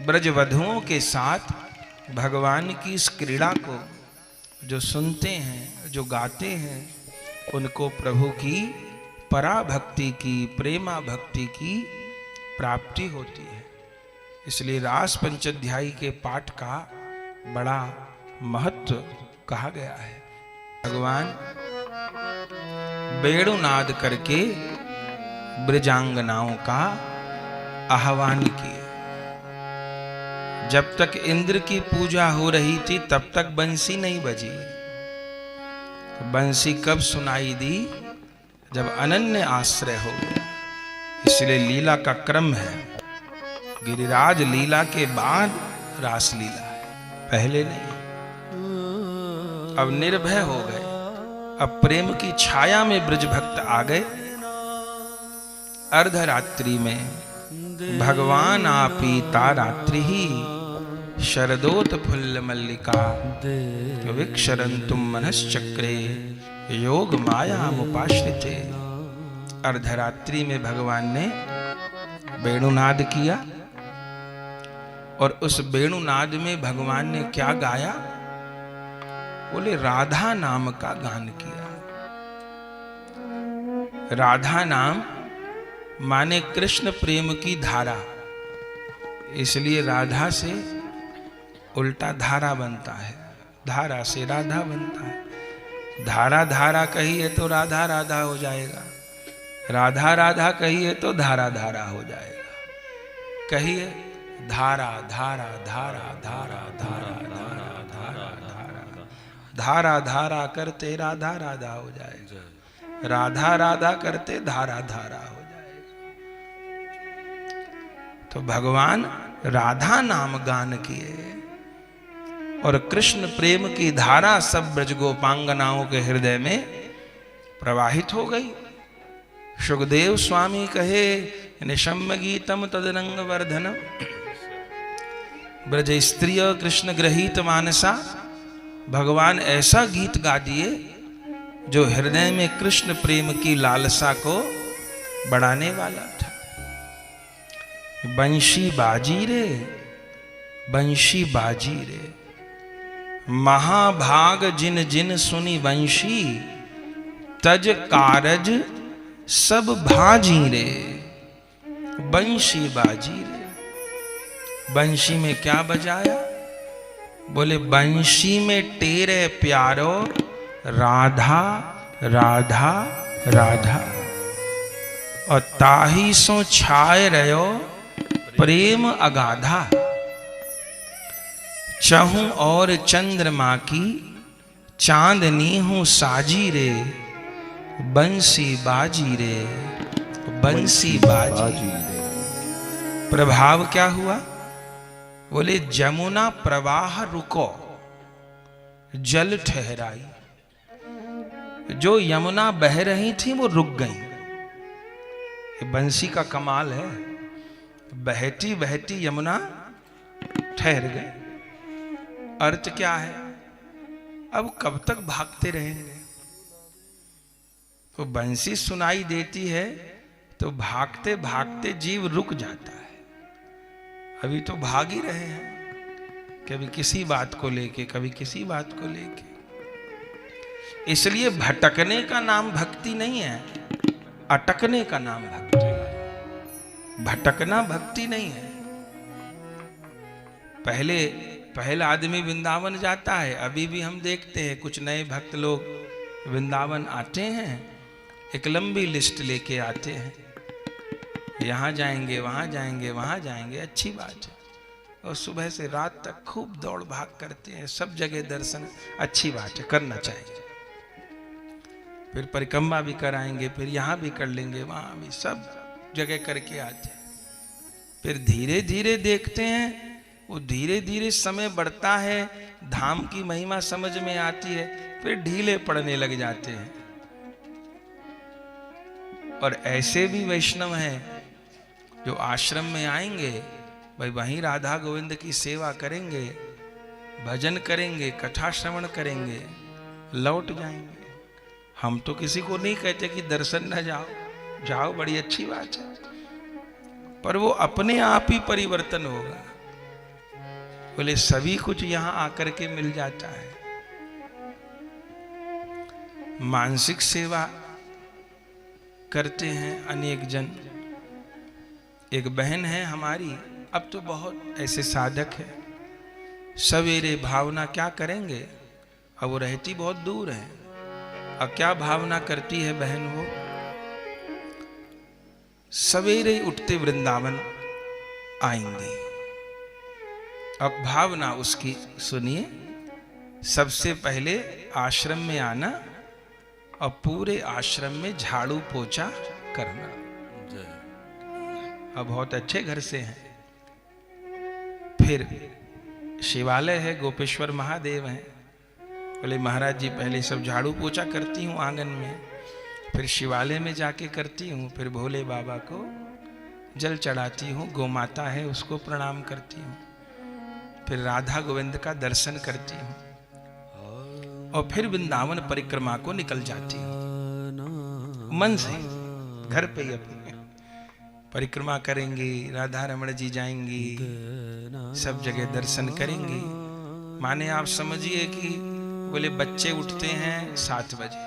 ब्रजवधुओं के साथ भगवान की इस क्रीड़ा को जो सुनते हैं, जो गाते हैं, उनको प्रभु की पराभक्ति की, प्रेमा भक्ति की प्राप्ति होती है। इसलिए रास पंचाध्यायी के पाठ का बड़ा महत्व कहा गया है। भगवान वेणुनाद करके ब्रजांगनाओं का आह्वान किए। जब तक इंद्र की पूजा हो रही थी तब तक बंसी नहीं बजी। तो बंसी कब सुनाई दी? जब अनन्य आश्रय हो गया। इसलिए लीला का क्रम है, गिरिराज लीला के बाद रास लीला है, पहले नहीं। अब निर्भय हो गए, अब प्रेम की छाया में ब्रज भक्त आ गए। अर्धरात्रि में भगवान आपीता रात्रि ही शरदोत फुल्ल मल्लिका विक्षरंतुम मनश्चक्रे योग माया मुपाश्रिते। अर्धरात्रि में भगवान ने वेणुनाद किया और उस वेणुनाद में भगवान ने क्या गाया? बोले राधा नाम का गान किया। राधा नाम माने कृष्ण प्रेम की धारा, इसलिए राधा से उल्टा धारा बनता है, धारा से राधा बनता है। धारा धारा कहिए तो राधा राधा हो जाएगा, राधा राधा कहिए तो धारा धारा हो जाएगा। कहिए धारा धारा धारा धारा धारा धारा धारा धारा धारा धारा करते राधा राधा हो जाएगा, राधा राधा करते धारा धारा हो जाएगा। तो भगवान राधा नाम गान किए और कृष्ण प्रेम की धारा सब ब्रजगोपांगनाओं के हृदय में प्रवाहित हो गई। सुखदेव स्वामी कहे निशम्य गीतम तदरंग वर्धनम ब्रज स्त्रिय कृष्ण ग्रहीत मानसा। भगवान ऐसा गीत गा दिए जो हृदय में कृष्ण प्रेम की लालसा को बढ़ाने वाला था। बंशी बाजी रे, बंशी बाजी रे, महाभाग जिन जिन सुनी बंशी, तज कारज सब भाजी रे। बंशी बाजी रे, बंशी में क्या बजाया? बोले बंशी में तेरे प्यारो राधा राधा राधा, और ताही सो छाए रहो प्रेम अगाधा। चहूं और चंद्रमा की चांदनी हूं साजी रे, बंसी बाजी रे, बंसी बाजी रे। प्रभाव क्या हुआ? बोले जमुना प्रवाह रुको, जल ठहराई। जो यमुना बह रही थी वो रुक गई। ये बंसी का कमाल है, बहती बहती यमुना ठहर गई। अर्थ क्या है? अब कब तक भागते रहेंगे? तो बंसी सुनाई देती है तो भागते भागते जीव रुक जाता है। अभी तो भाग ही रहे हैं, कभी किसी बात को लेके, कभी किसी बात को लेके। इसलिए भटकने का नाम भक्ति नहीं है, अटकने का नाम भक्ति है। भटकना भक्ति नहीं है। पहला आदमी वृंदावन जाता है, अभी भी हम देखते हैं कुछ नए भक्त लोग वृंदावन आते हैं, एक लंबी लिस्ट लेके आते हैं, यहाँ जाएंगे, वहाँ जाएंगे, वहाँ जाएंगे। अच्छी बात है, और सुबह से रात तक खूब दौड़ भाग करते हैं, सब जगह दर्शन, अच्छी बात है, करना चाहिए। फिर परिक्रमा भी कराएंगे, फिर यहाँ भी कर लेंगे, वहाँ भी, सब जगह करके आते हैं। फिर धीरे धीरे देखते हैं, वो धीरे धीरे समय बढ़ता है, धाम की महिमा समझ में आती है, फिर ढीले पड़ने लग जाते हैं। और ऐसे भी वैष्णव हैं जो आश्रम में आएंगे, भाई वहीं राधा गोविंद की सेवा करेंगे, भजन करेंगे, कथा श्रवण करेंगे, लौट जाएंगे। हम तो किसी को नहीं कहते कि दर्शन न जाओ, जाओ, बड़ी अच्छी बात है, पर वो अपने आप ही परिवर्तन होगा। बोले सभी कुछ यहां आकर के मिल जाता है। मानसिक सेवा करते हैं अनेक जन। एक बहन है हमारी, अब तो बहुत ऐसे साधक है, सवेरे भावना क्या करेंगे, अब वो रहती बहुत दूर है। अब क्या भावना करती है बहन, वो सवेरे उठते वृंदावन आएंगे। अब भावना उसकी सुनिए, सबसे पहले आश्रम में आना और पूरे आश्रम में झाड़ू पोछा करना। अब बहुत अच्छे घर से हैं। फिर शिवालय है, गोपेश्वर महादेव हैं। बोले महाराज जी पहले सब झाड़ू पोछा करती हूँ आंगन में, फिर शिवालय में जाके करती हूँ, फिर भोले बाबा को जल चढ़ाती हूँ, गौ माता है उसको प्रणाम करती हूँ, फिर राधा गोविंद का दर्शन करती हूँ और फिर वृंदावन परिक्रमा को निकल जाती हूँ। मन से घर पे ही अपने परिक्रमा करेंगी, राधा रमण जी जाएंगी, सब जगह दर्शन करेंगी। माने आप समझिए कि बोले बच्चे उठते हैं 7 बजे,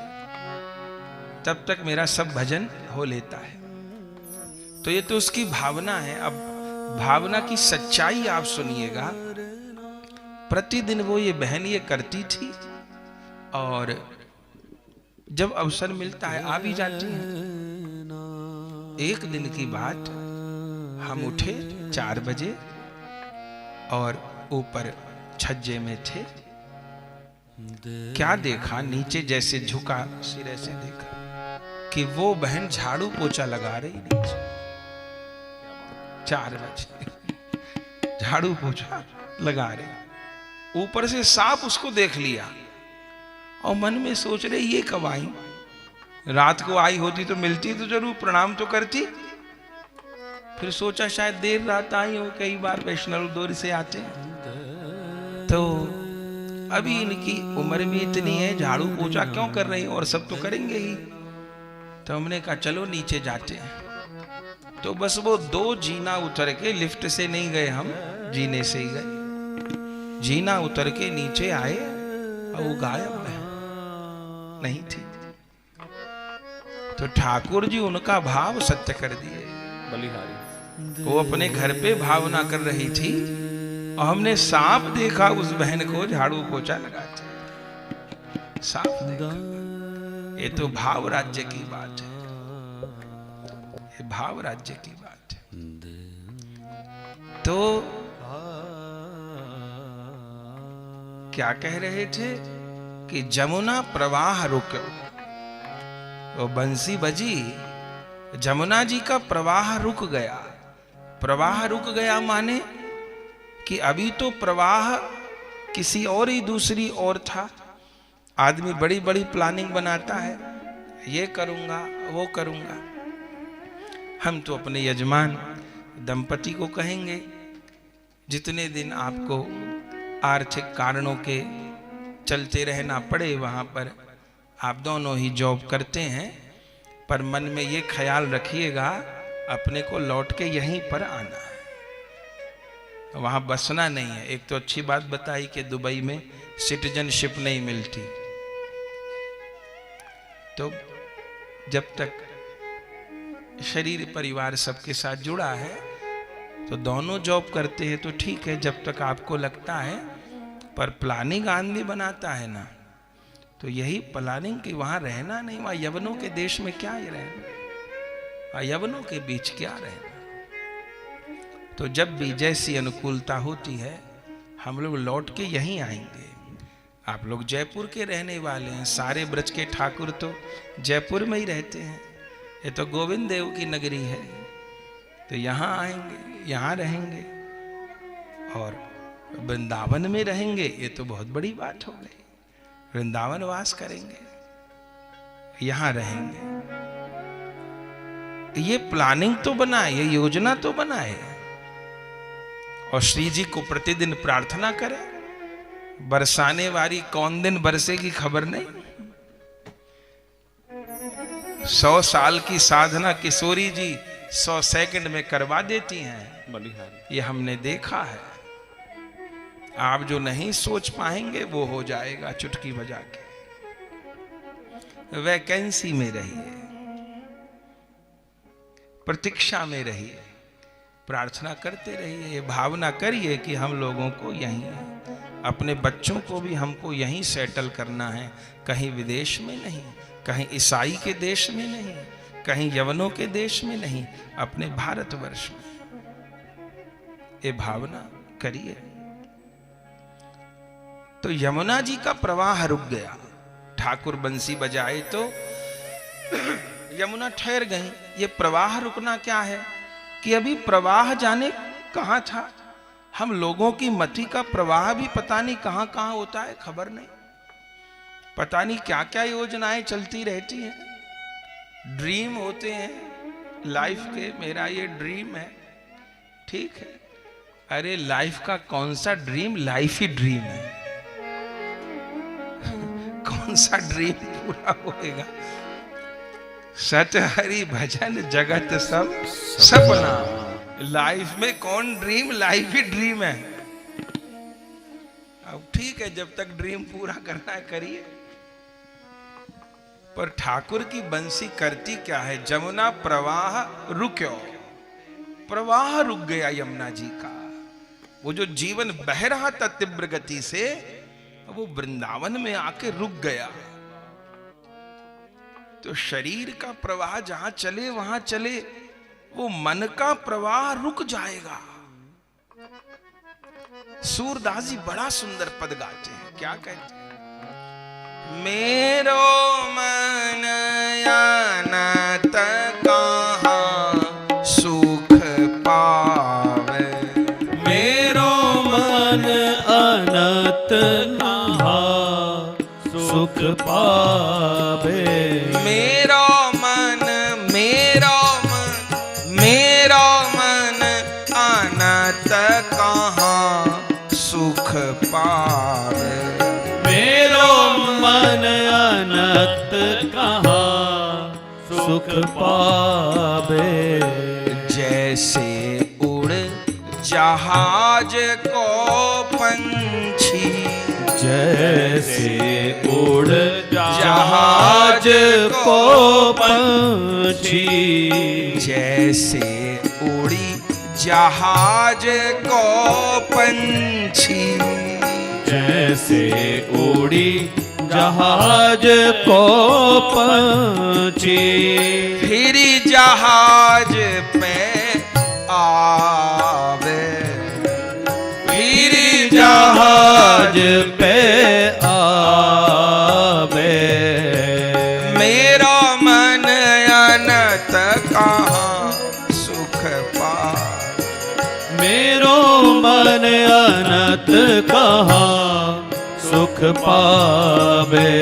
तब तक मेरा सब भजन हो लेता है। तो ये तो उसकी भावना है। अब भावना की सच्चाई आप सुनिएगा। प्रतिदिन वो ये बहन ये करती थी और जब अवसर मिलता है आ भी जाती है। एक दिन की बात, हम उठे 4 बजे और ऊपर छज्जे में थे। क्या देखा, नीचे जैसे झुका सिर ऐसे देखा कि वो बहन झाड़ू पोछा लगा रही नीचे। 4 बजे झाड़ू पोछा लगा रही, ऊपर से साफ उसको देख लिया और मन में सोच रहे ये कब आई, रात को आई होती तो मिलती तो जरूर, प्रणाम तो करती। फिर सोचा शायद देर रात आई हो, कई बार वैष्णव दूर से आते हैं, तो अभी इनकी उम्र भी इतनी है, झाड़ू पोछा क्यों कर रही, और सब तो करेंगे ही। तो हमने कहा चलो नीचे जाते हैं। तो बस वो 2 जीना उतर के, लिफ्ट से नहीं गए हम, जीने से ही गए। जीना उतर के नीचे आए और वो गायब है, नहीं थी। तो ठाकुर जी उनका भाव सत्य कर दिए। बलिहारी वो अपने घर पे भावना कर रही थी और हमने साफ देखा उस बहन को झाड़ू पोछा लगाते, साफ देखा। ये तो भाव राज्य की बात है, ये भाव राज्य की बात है। तो क्या कह रहे थे कि जमुना प्रवाह रुक, वो बंसी बजी, जमुना जी का प्रवाह रुक गया। प्रवाह रुक गया माने कि अभी तो प्रवाह किसी और ही दूसरी ओर था। आदमी बड़ी बड़ी प्लानिंग बनाता है, ये करूंगा वो करूंगा। हम तो अपने यजमान दंपति को कहेंगे, जितने दिन आपको आर्थिक कारणों के चलते रहना पड़े, वहां पर आप दोनों ही जॉब करते हैं, पर मन में ये ख्याल रखिएगा अपने को लौट के यहीं पर आना है, वहां बसना नहीं है। एक तो अच्छी बात बताई कि दुबई में सिटीजनशिप नहीं मिलती, तो जब तक शरीर परिवार सबके साथ जुड़ा है तो दोनों जॉब करते हैं तो ठीक है, जब तक आपको लगता है। पर प्लानिंग आदमी बनाता है ना, तो यही प्लानिंग कि वहां रहना नहीं, वहां यवनों के देश में क्या ही रहना, वहां यवनों के बीच क्या रहना। तो जब भी जैसी अनुकूलता होती है हम लोग लौट के यहीं आएंगे। आप लोग जयपुर के रहने वाले हैं, सारे ब्रज के ठाकुर तो जयपुर में ही रहते हैं। ये तो गोविंद देव की नगरी है, तो यहाँ आएंगे, यहाँ रहेंगे और वृंदावन में रहेंगे। ये तो बहुत बड़ी बात हो गई, वृंदावन वास करेंगे, यहाँ रहेंगे। ये प्लानिंग तो बनाए, ये योजना तो बनाए, और श्री जी को प्रतिदिन प्रार्थना करें। बरसाने वाली कौन दिन बरसेगी खबर नहीं। 100 साल की साधना किशोरी जी 100 सेकंड में करवा देती हैं, ये हमने देखा है। आप जो नहीं सोच पाएंगे वो हो जाएगा चुटकी बजा के। वैकेंसी में रहिए, प्रतीक्षा में रहिए, प्रार्थना करते रहिए, भावना करिए कि हम लोगों को यहीं, अपने बच्चों को भी हमको यहीं सेटल करना है, कहीं विदेश में नहीं, कहीं ईसाई के देश में नहीं, कहीं यवनों के देश में नहीं, अपने भारतवर्ष में। ये भावना करिए। तो यमुना जी का प्रवाह रुक गया। ठाकुर बंसी बजाए तो यमुना ठहर गई। ये प्रवाह रुकना क्या है कि अभी प्रवाह जाने कहां था। हम लोगों की मति का प्रवाह भी पता नहीं कहां कहां होता है, खबर नहीं। पता नहीं क्या क्या योजनाएं चलती रहती हैं, ड्रीम होते हैं लाइफ के। मेरा ये ड्रीम है, ठीक है। अरे लाइफ का कौन सा ड्रीम, लाइफ ही ड्रीम है। कौन सा ड्रीम पूरा होएगा। सत हरि भजन जगत सब सपना। लाइफ में कौन ड्रीम, लाइफ ही ड्रीम है। अब ठीक है, जब तक ड्रीम पूरा करना है करिए। पर ठाकुर की बंसी करती क्या है, जमुना प्रवाह रुक्यो, प्रवाह रुक गया यमुना जी का। वो जो जीवन बह रहा था तीव्र गति से, वो वृंदावन में आके रुक गया। तो शरीर का प्रवाह जहां चले वहां चले, वो मन का प्रवाह रुक जाएगा। सूरदास जी बड़ा सुंदर पद गाते हैं। क्या कहते हैं? मेरो मन अनंत कहाँ सुख पावे, मेरो मन अनंत कहाँ सुख पावे। मेरो मन, मेरो मन, मेरो मन अनंत कहाँ सुख पावे। मेरो मन अनंत कहाँ सुख पावे। जैसे उड़ जहाज को पंछी, जैसे उड़ जहाज को पंछी, जैसे उड़ी जहाज को पंछी, जैसे उड़ी जहाज को पंछी, फिर जहाज पे आवे, फिर जहाज पे आवे। मेरा मन अनंत कहाँ सुख पावे। मेरो मन अनंत कहाँ सुख पावे।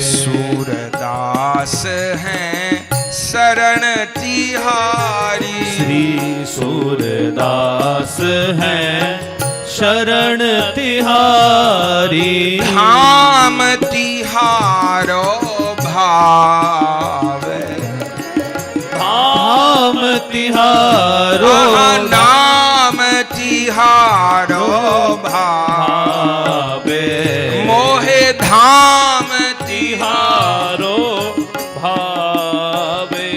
सूरदास हैं शरण तिहारी, श्री सूरदास हैं शरण तिहारी। धाम तिहारो भावे, धाम तिहारो नाम तिहारो भावे। मोहे धाम तिहारो भावे।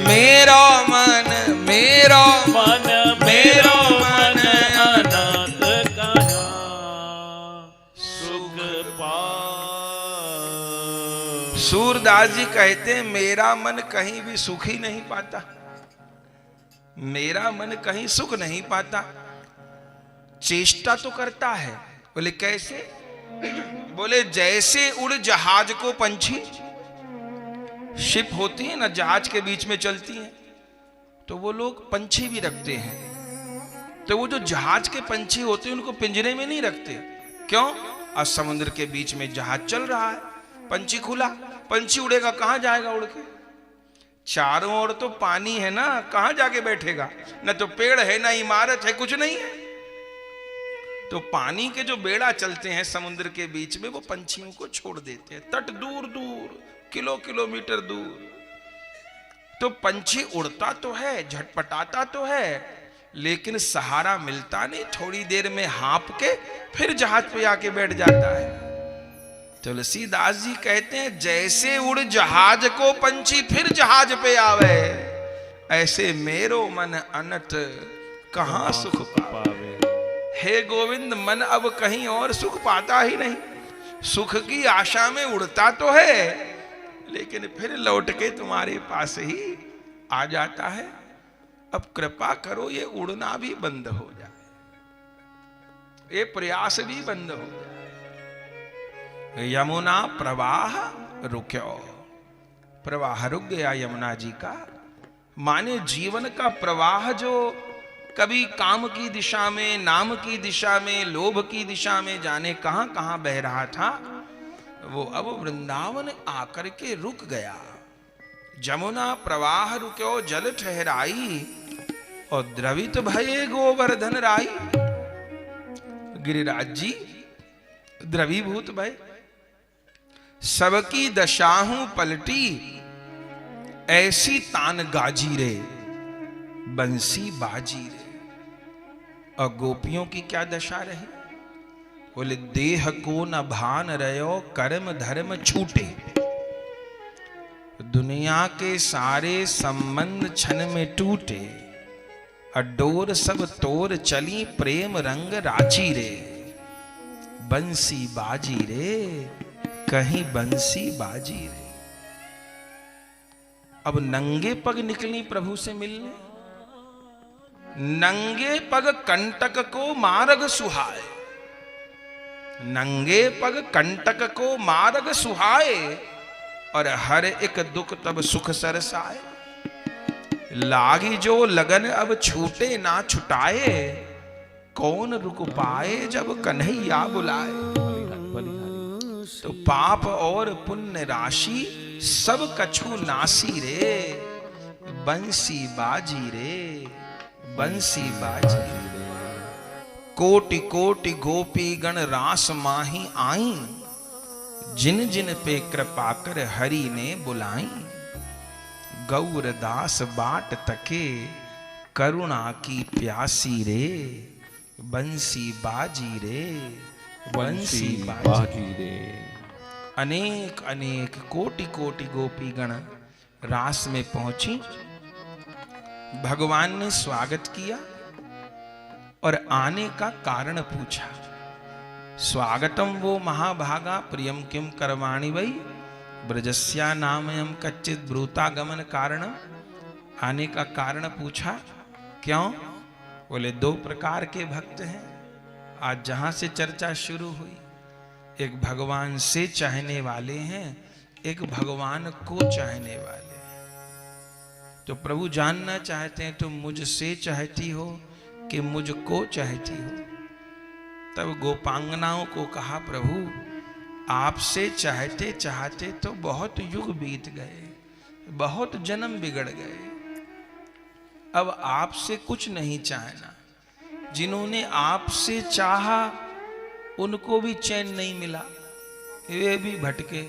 मेरो मन, मेरो मन, मेरो मन अनंत कहाँ सुख पावे। सूरदास जी कहते हैं मेरा मन कहीं भी सुख ही नहीं पाता, मेरा मन कहीं सुख नहीं पाता। चेष्टा तो करता है। बोले कैसे? बोले जैसे उड़ जहाज को पंछी, शिप होती है ना जहाज के बीच में चलती हैं, तो वो लोग पंछी भी रखते हैं। तो वो जो जहाज के पंछी होते हैं उनको पिंजरे में नहीं रखते। क्यों? आज समुद्र के बीच में जहाज चल रहा है, पंछी खुला, पंछी उड़ेगा कहां जाएगा उड़ के? चारों ओर तो पानी है ना, कहां जाके बैठेगा? न तो पेड़ है, ना इमारत है, कुछ नहीं है। तो पानी के जो बेड़ा चलते हैं समुद्र के बीच में, वो पंछियों को छोड़ देते हैं तट दूर दूर, किलोमीटर दूर। तो पंछी उड़ता तो है, झटपटाता तो है, लेकिन सहारा मिलता नहीं, थोड़ी देर में हाँप के फिर जहाज पे आके बैठ जाता है। तुलसीदास जी कहते हैं जैसे उड़ जहाज को पंछी फिर जहाज पे आवे, ऐसे मेरो मन अनट कहां सुख पावे। हे गोविंद, मन अब कहीं और सुख पाता ही नहीं, सुख की आशा में उड़ता तो है लेकिन फिर लौट के तुम्हारे पास ही आ जाता है। अब कृपा करो ये उड़ना भी बंद हो जाए, ये प्रयास भी बंद हो जाए। यमुना प्रवाह रुक्यो, प्रवाह रुक गया यमुना जी का। माने जीवन का प्रवाह जो कभी काम की दिशा में, नाम की दिशा में, लोभ की दिशा में जाने कहां कहां बह रहा था, वो अब वृंदावन आकर के रुक गया। जमुना प्रवाह रुक्यो जल ठहराई, और द्रवित भये गोवर्धन राई। गिरिराज जी द्रवीभूत भय, सबकी दशाहूं पलटी, ऐसी तान गाजी रे बंसी बाजी रे। और गोपियों की क्या दशा रही? बोले देह को न भान रहो, कर्म धर्म छूटे। दुनिया के सारे संबंध क्षण में टूटे, अडोर सब तोर चली, प्रेम रंग राची रे बंसी बाजी रे, कहीं बंसी बाजी रे। अब नंगे पग निकली प्रभु से मिलने, नंगे पग कंटक को मार्ग सुहाए, नंगे पग कंटक को मार्ग सुहाए, और हर एक दुख तब सुख सरसाए। लागी जो लगन अब छूटे ना छुटाए, कौन रुक पाए जब कन्हैया बुलाए। तो पाप और पुण्य राशि सब कछु नासी रे, बंसी बाजी रे बंसी बाजी रे। कोटि कोटि गोपी गण रास माही आई, जिन जिन पे कृपा कर हरि ने बुलाई। गौरदास बाट तके करुणा की प्यासी रे, बंसी बाजी रे बंसी बाजी रे। अनेक अनेक कोटि कोटि गोपी गण रास में पहुंची, भगवान ने स्वागत किया और आने का कारण पूछा। स्वागतम वो महाभागा प्रियम किम करवाणि वै, ब्रजस्या नामयम कच्चित ब्रूतागमन कारण। आने का कारण पूछा, क्यों? बोले दो प्रकार के भक्त हैं। आज जहां से चर्चा शुरू हुई, एक भगवान से चाहने वाले हैं, एक भगवान को चाहने वाले हैं। तो प्रभु जानना चाहते हैं तुम मुझसे चाहती हो कि मुझको चाहती हो। तब गोपांगनाओं को कहा, प्रभु आपसे चाहते चाहते तो बहुत युग बीत गए, बहुत जन्म बिगड़ गए, अब आपसे कुछ नहीं चाहना। जिन्होंने आपसे चाहा उनको भी चैन नहीं मिला, वे भी भटके,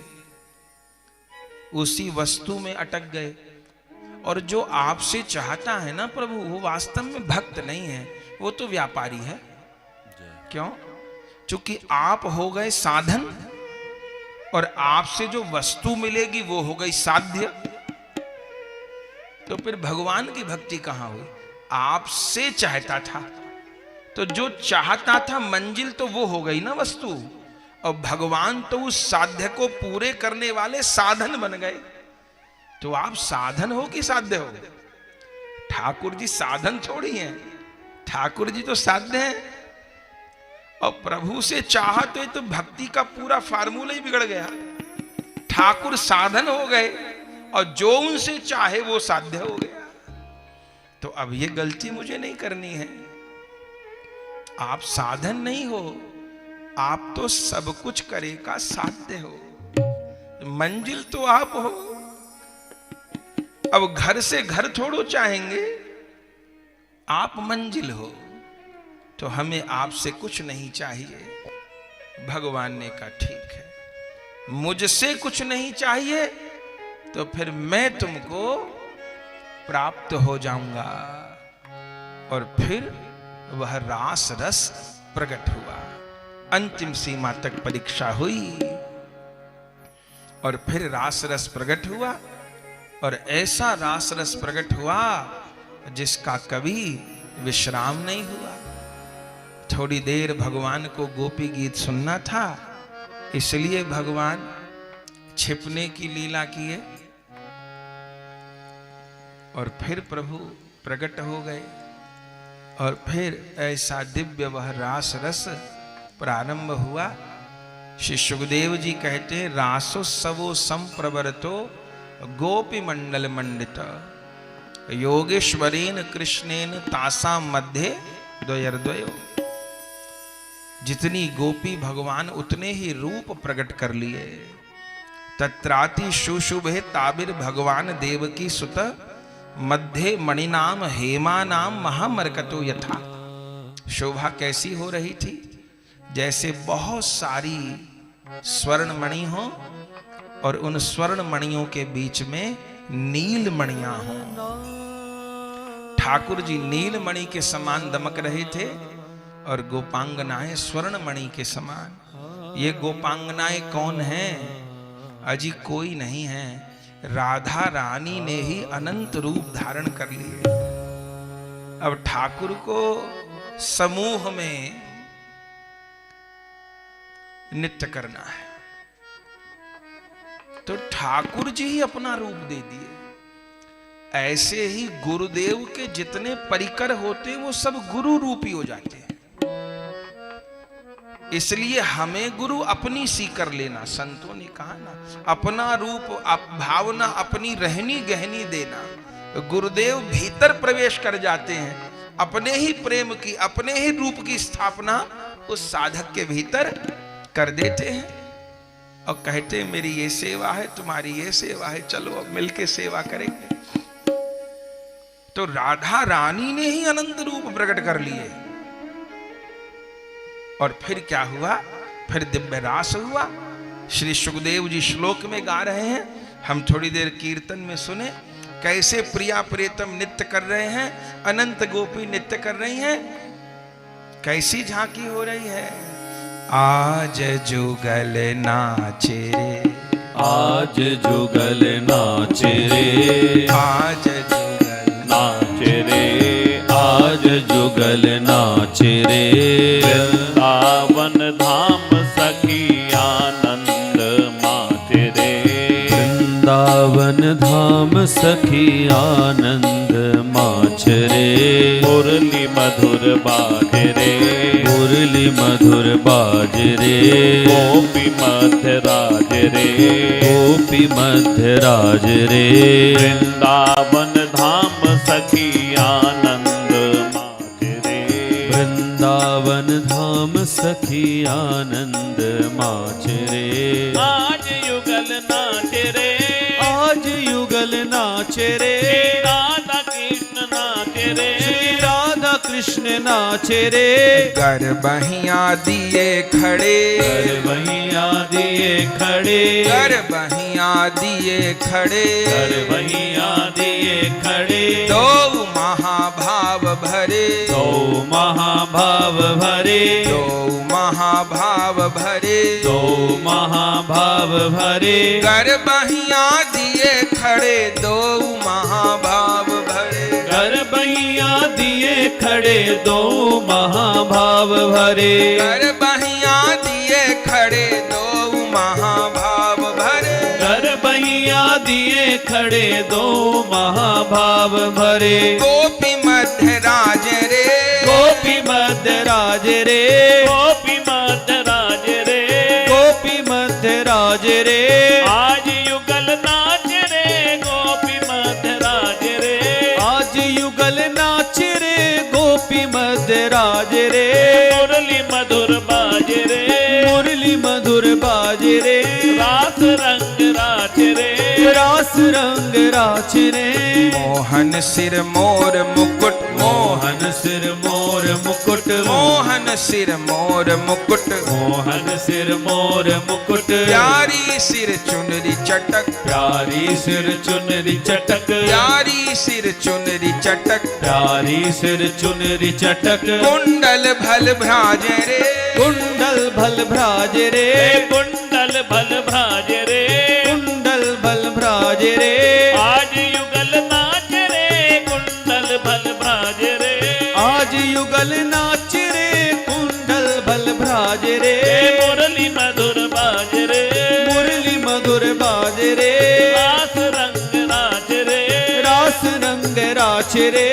उसी वस्तु में अटक गए। और जो आपसे चाहता है ना प्रभु, वो वास्तव में भक्त नहीं है, वो तो व्यापारी है। क्यों? क्योंकि आप हो गए साधन, और आपसे जो वस्तु मिलेगी वो हो गई साध्य। तो फिर भगवान की भक्ति कहां हुई? आपसे चाहता था, तो जो चाहता था मंजिल तो वो हो गई ना वस्तु, और भगवान तो उस साध्य को पूरे करने वाले साधन बन गए। तो आप साधन हो कि साध्य हो? ठाकुर जी साधन थोड़ी हैं, ठाकुर जी तो साध्य हैं। और प्रभु से चाहते तो भक्ति का पूरा फार्मूला ही बिगड़ गया। ठाकुर साधन हो गए और जो उनसे चाहे वो साध्य हो गया। तो अब ये गलती मुझे नहीं करनी है। आप साधन नहीं हो, आप तो सब कुछ करे का साध्य हो, मंजिल तो आप हो। अब घर से घर थोड़ो चाहेंगे, आप मंजिल हो। तो हमें आपसे कुछ नहीं चाहिए। भगवान ने कहा ठीक है, मुझसे कुछ नहीं चाहिए तो फिर मैं तुमको प्राप्त हो जाऊंगा। और फिर वह रास रस प्रकट हुआ। अंतिम सीमा तक परीक्षा हुई और फिर रास रस प्रकट हुआ, और ऐसा रास रस प्रकट हुआ जिसका कभी विश्राम नहीं हुआ। थोड़ी देर भगवान को गोपी गीत सुनना था, इसलिए भगवान छिपने की लीला किए और फिर प्रभु प्रकट हो गए, और फिर ऐसा दिव्य वह रास रस प्रारंभ हुआ। श्री सुखदेव जी कहते हैं, रासोत्सवो संप्रवर्तो गोपी मंडल मंडित योगेश्वरेन कृष्णेन तासा मध्य द्वयर्द्वयो। जितनी गोपी भगवान उतने ही रूप प्रकट कर लिए। तत्राति शुशुभे ताबिर भगवान देवकी सुत मध्य मणिनाम हेमा नाम महामरकतो यथा। शोभा कैसी हो रही थी, जैसे बहुत सारी स्वर्ण मणि हो और उन स्वर्ण मणियों के बीच में नील मणियां हों। ठाकुर जी नील मणि के समान दमक रहे थे और गोपांगनाएं स्वर्ण मणि के समान। ये गोपांगनाएं कौन हैं? अजी कोई नहीं है, राधा रानी ने ही अनंत रूप धारण कर लिए। अब ठाकुर को समूह में नृत्य करना है तो ठाकुर जी ही अपना रूप दे दिए। ऐसे ही गुरुदेव के जितने परिकर होते वो सब गुरु रूपी हो जाते हैं। इसलिए हमें गुरु अपनी सी कर लेना। संतों ने कहा ना, अपना रूप भावना अपनी रहनी गहनी देना। गुरुदेव भीतर प्रवेश कर जाते हैं, अपने ही प्रेम की अपने ही रूप की स्थापना उस साधक के भीतर कर देते हैं और कहते हैं मेरी ये सेवा है, तुम्हारी ये सेवा है, चलो अब मिलके सेवा करेंगे। तो राधा रानी ने ही अनंत रूप प्रकट कर लिए। और फिर क्या हुआ? फिर दिव्य रास हुआ। श्री सुखदेव जी श्लोक में गा रहे हैं, हम थोड़ी देर कीर्तन में सुने कैसे प्रिया प्रियतम नृत्य कर रहे हैं, अनंत गोपी नृत्य कर रही हैं। कैसी झांकी हो रही है। आज जुगल नाचे रे, आज जुगल नाचे रे, आज जुगल नाचे रे, आज जुगल नाचे रे। वृंदावन धाम सखी आनंद माचे रे, वृंदावन धाम सखी आनंद माच रे। मुरली मधुर बाज रे, मुरली मधुर बाज रे। गोपी मध्य राज रे, गोपी मध्य राज रे। वृंदावन धाम सखी आनंद माच रे, वृंदावन धाम सखी आनंद माच रे। आज युगल नाच रे, आज युगल नाच रे। राधा कृष्ण नाच रे, राधा कृष्ण नाच रे। गरबहिया दिए खड़े, गरबहिया दिए खड़े, गरबहिया दिए खड़े, गरबहिया दिए खड़े। दो महाभाव भरे, दो महाभाव भरे, दो महाभाव भरे, दो महाभाव भरे। गरबहिया दिए खड़े, दो महाभाव भरे। गरबहिया दिए खड़े, दो महाभाव भरे। गरबहिया दिए खड़े, दो महाभाव भरे। गरबहिया दिए खड़े, दो महाभाव भरे। गोपी मध्य राज रे, गोपी मध्य राज रे, गोपी मध्य राज रे, गोपी मध्य राज रे। आज युगल नाच रे, गोपी मध्य राज रे। आज युगल नाच रे, गोपी मध्य राज रे। मुरली मधुर बाज रे, मुरली मधुर बाज रे। रास रंग राज रे, रास रंग राज रे। मोह मोहन सिर मोर मुकुट मोहन सिर मोर मुकुट मोहन सिर मोर मुकुट मोहन सिर मोर मुकुट प्यारी सिर चुनरी चटक प्यारी सिर चुनरी चटक प्यारी सिर चुनरी चटक प्यारी सिर चुनरी चटक कुंडल भल भ्राज रे कुंडल भल भ्राज रे कुंडल भल भ्राज रे कुंडल भल भ्राज रे आज युगल नाच रे कुंडल भल भ्राज रे आज युगल नाच रे कुंडल भल भ्राज रे मुरली मधुर बाज रे मुरली मधुर बाज रे रास रंग राज रे रास रंग राच रे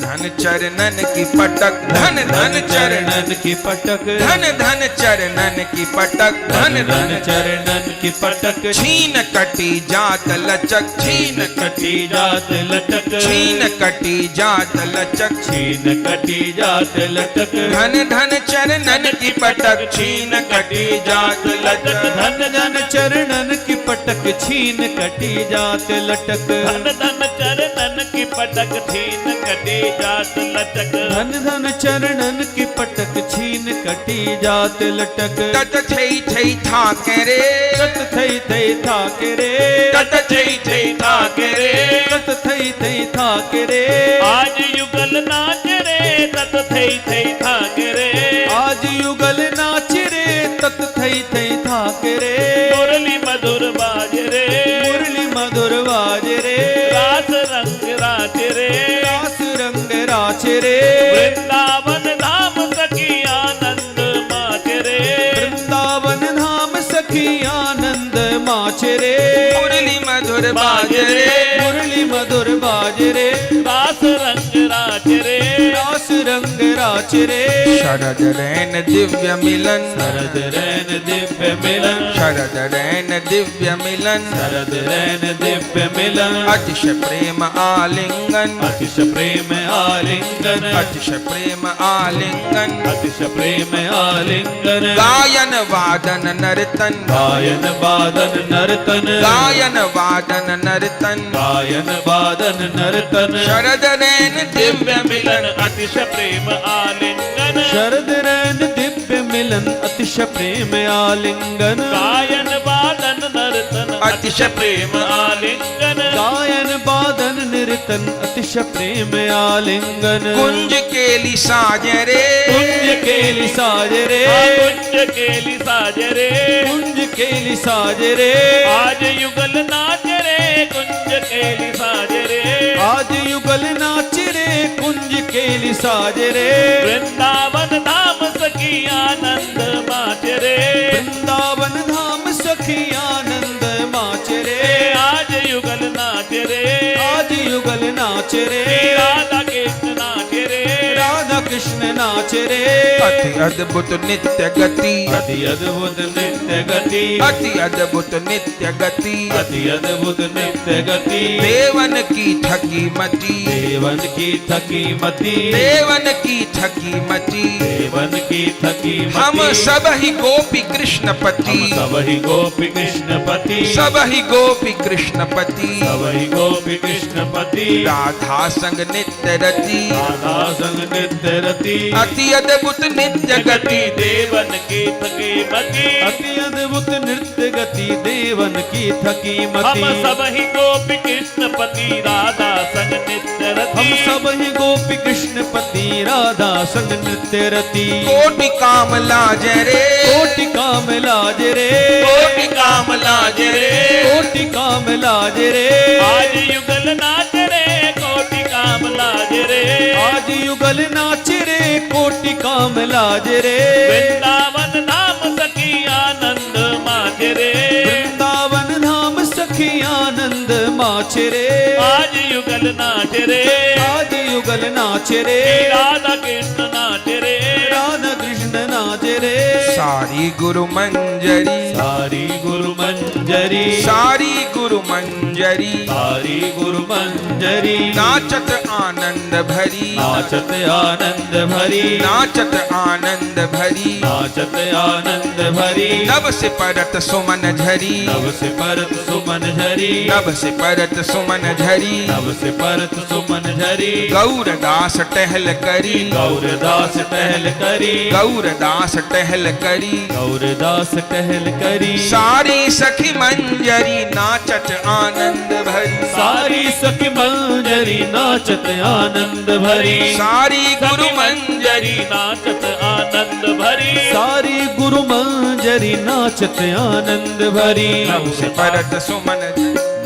धन धन चरणन की पटक धन धन चरणन की पटक धन धन चरणन की पटक धन धन चरणन की पटक छीन कटी जात लचक छीन कटी जात लटक छीन कटी जात लचक छीन कटी जात लटक धन धन चरणन की पटक छीन कटी जात लचक धन धन चरणन की पटक छीन कटी जात लटक धन धन चरणन की पटक छीन कटी जात लटक धन धन चरणन की पटक छीन कटी जात लटक तत थई थई था करे तत थई थई था रे तत थई थई था करे तत थई थई था रे आज युगल नाच रे तत थई थई था रे आज युगल नाच रे तत थई थई था रे मुरली मधुर बाज रे मुरली मधुर बाज रे रास रंग राच रे रास रंग राच रे वृंदावन धाम सखी आनंद माच रे वृंदावन धाम सखी आनंद माच रे मुरली मधुर बाज रे मुरली मधुर बाज रे रास रंग राच रे रास रंग राच रे शरद रैन दिव्य मिलन शरद रैन दिव्य मिलन शरद रैन दिव्य मिलन शरद रैन दिव्य मिलन अतिश प्रेम आलिंगन अतिश प्रेम आलिंगन अतिश प्रेम आलिंगन अतिश प्रेम आलिंगन गायन वादन नर्तन गायन वादन नर्तन गायन वादन नर्तन गायन वादन नर्तन शरद रैन दिव्य मिलन अतिश प्रेम आलिंगन शरद रैन दिव्य मिलन अतिश प्रेम आलिंगन गायन वादन नर्तन अतिश प्रेम आलिंगन गायन वादन नर्तन अतिश प्रेम आलिंगन कुंज केली साज रे कुंज केली साज रे कुंज केली साज रे कुंज केली साज रे आज युगल नाच रे कुंज केली साज रे आज युगल नाच रे कुंज केली साज रे वृंदावन धाम सखी आनंद माच रे वृंदावन धाम सखी आनंद माच रे आज युगल नाच रे आज युगल नाच रे राधा कृष्ण नाच रे राधा कृष्ण नाच रे अति अद्भुत नित्य गति अति अद्भुत नित्य गति अति अद्भुत नित्य गति अति अद्भुत नित्य गति देवन की थकी मती देवन की थकी मती देवन की थकी मती देवन की थकी मती हम सब ही गोपी कृष्ण पति सब ही गोपी कृष्ण पति सब ही गोपी कृष्ण पति सब ही गोपी कृष्ण पति राधा संग नित्य रति राधा संग नित्य रति अति अद्भुत नित्य गति देवन की थकी मती अति अद्भुत नृत्य गति देवन की थकी मती हम सब ही गोपी कृष्ण पति राधा संग नित्य रति हम सब ही गोपी कृष्ण पति राधा संग नृत्य रति कोटि काम लाज रे कोटि काम लाज रे कोटि काम लाज रे कोटि काम लाज रे आज युगल नाच रे कोटि काम लाज रे आज युगल नाच रे कोटि काम लाज रे वृंदावन धाम सखी आनंद माच रे वृंदावन धाम सखी आनंद माच रे आज युगल नाच रे आज युगल नाच रे राधा कृष्ण नाच रे राधा कृष्ण नाच रे सारी सारी गुरु मंजरी, सारी गुरु मंजरी, सारी गुरु मंजरी, सारी गुरु मंजरी, नाचत आनंद भरी, नाचत आनंद भरी, नाचत आनंद भरी, नाचत आनंद भरी, नभ से परत सुमन झरी, नभ से परत सुमन झरी, नभ से परत सुमन झरी, नभ से परत सुमन झरी, गौरदास टहल करी, गौरदास टहल करी, गौरदास टहल करी, गौरदास टहल करी, सारी सखी मंजरी नाचत आनंद भरी, सारी सखी मंजरी नाचत आनंद भरी, सारी गुरु मंजरी नाचत आनंद भरी, सारी गुरु मंजरी नाचत आनंद भरी, नभ से परत सुमन,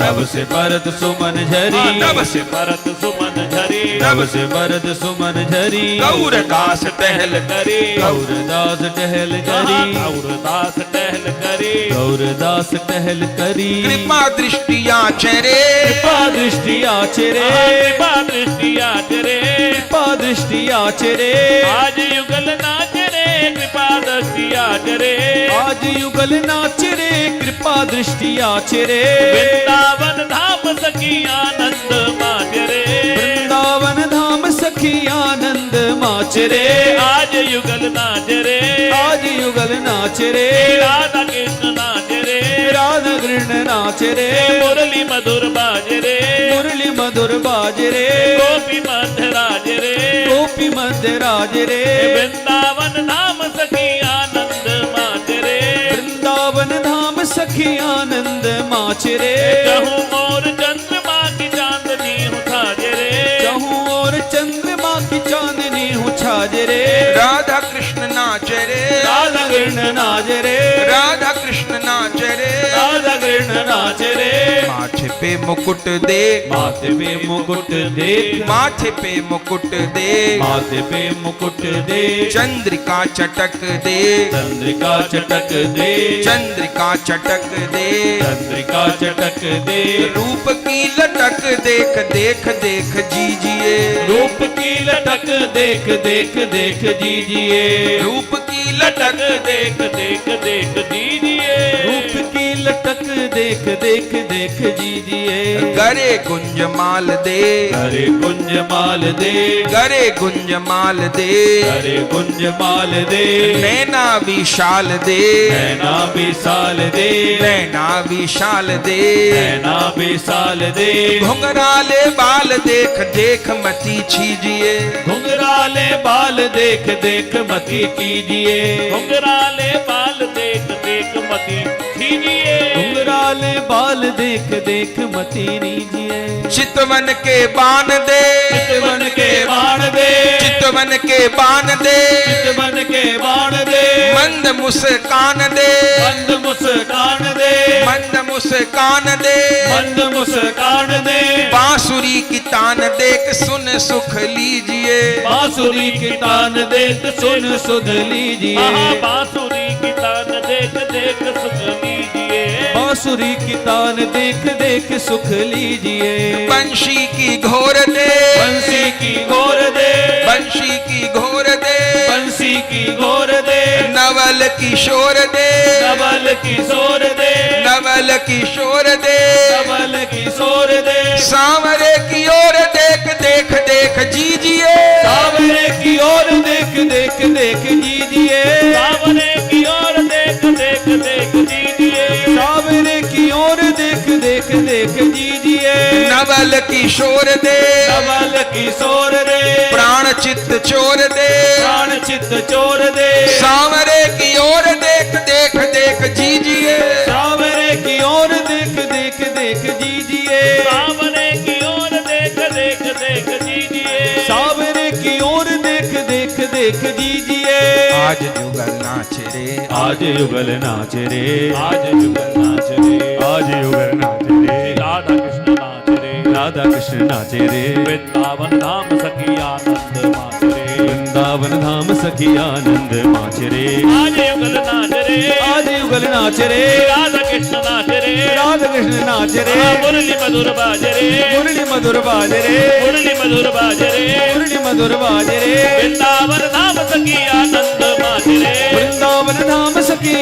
नभ से परत सुमन झरी, नभ से परत सुमन झरी, नभ नभ से परत सुमन झरी, गौरदास टहल करी, गौरदास टहल करी, गौरदास टहल करी, गौरदास टहल करी, कृपा दृष्टिया चरे, कृपा दृष्टि आचरे, कृपा दृष्टि आचरे, कृपा दृष्टि आचरे, आज युगल नाच रे, कृपा दृष्टि आचरे, आज युगल नाच रे, कृपा दृष्टि आचरे, वृंदावन धाम सखी आनंद माचरे, वृंदावन धाम सखी आनंद माचरे, आज युगल नाच रे, आज युगल नाच रे, राधा कृष्ण नाच रे, राधा कृष्ण नाच रे, मुरली मधुर बाज रे, मुरली मधुर बाज रे, गोपी मध्य राज रे, गोपी मध्य राज रे, वृंदावन धाम सखी आनंद माच रे, वृंदावन धाम सखी आनंद माच रे, कहूँ और चंद्रमा की चांदनी हूँ छाज रे, कहूँ और चंद्रमा की चांदनी हूँ छाज रे, राधा कृष्ण नाच रे, राधा कृष्ण नाच रे, राधा कृष्ण नाच रे, राधा कृष्ण नाच रे, माथे पे मुकुट देख, माथे पे मुकुट देख, माथे पे मुकुट देख, माथे पे मुकुट देख, चंद्रिका चटक दे, चंद्रिका चटक दे, चंद्रिका चटक दे, चंद्रिका चटक दे, रूप की लटक देख देख देख जीजिए, रूप की लटक देख देख देख दीजिए, रूप की लटक देख देख देख दीजिए, रूप की लटक देख देख देख दीजिए, गरे गुंज माल दे, हरे कुंज माल दे, गरे गुंज माल दे, हरे कुंज माल दे, नैना विशाल दे, नैना विशाल दे, नैना विशाल दे, नैना विशाल दे, घुंघराले बाल देख देख मती छीजिए, घुंघराले बाल देख देख मती कीजिए, घुंघराले बाल देख देख मती कीजिए, घुंघराले बाल देख देख मती नीजिए, चितवन के बान दे, चितवन के बाण दे, चितवन के बान दे, चितवन के बाण दे, मंद मुस्कान दे, मंद मुस्कान दे, मंद मुस्कान दे, मंद मुस्कान दे, बांसुरी की तान देख सुन सुख लीजिए, बांसुरी की तान देख सुन सुध लीजिए, बांसुरी की तान देख देख सुख लीजिए, बांसुरी की तान देख देख सुख लीजिए, बंशी की घोर दे, बंसी की घोर दे, बंशी की घोर दे, बंसी की घोर दे, नवल किशोर दे, नवल किशोर दे, नवल किशोर दे, नवल किशोर दे, सांवरे की ओर देख देख देख जीजिए, सावरे की ओर देख देख देख जीजिए, सावरे की ओर देख देख देख जीजिए, सावरे की ओर देख देख देख जीजिए, नवल किशोर दे, नवल किशोर दे, प्राण चित्त चोर दे, प्राण चित्त चोर दे, सांवरे की ओर देख देख देख जीजिए, सावरे की ओर देख देख देख जीजिए, सावरे की ओर देख देख देख जीजिए, सावरे की ओर देख देख देख जीजिए, आज जुगल नाच रे, आज युगल नाच रे, आज युगल नाच रे, आज युगल नाच रे, राधा कृष्ण नाच रे, राधा कृष्ण नाच रे, वृंदावन धाम सखी आनंद माच रे, वृंदावन धाम सखी आनंद माच रे, आज युगल नाच रे, आज युगल नाच रे, राधा कृष्ण नाच रे, राधा कृष्ण नाच रे, मुरली मधुर बाज रे, मुरली मधुर बाज रे, मुरली मधुर बाज रे, मुरली मधुर बाज रे, वृंदावन धाम सखी आनंद माच रे, वृंदावन धाम सखी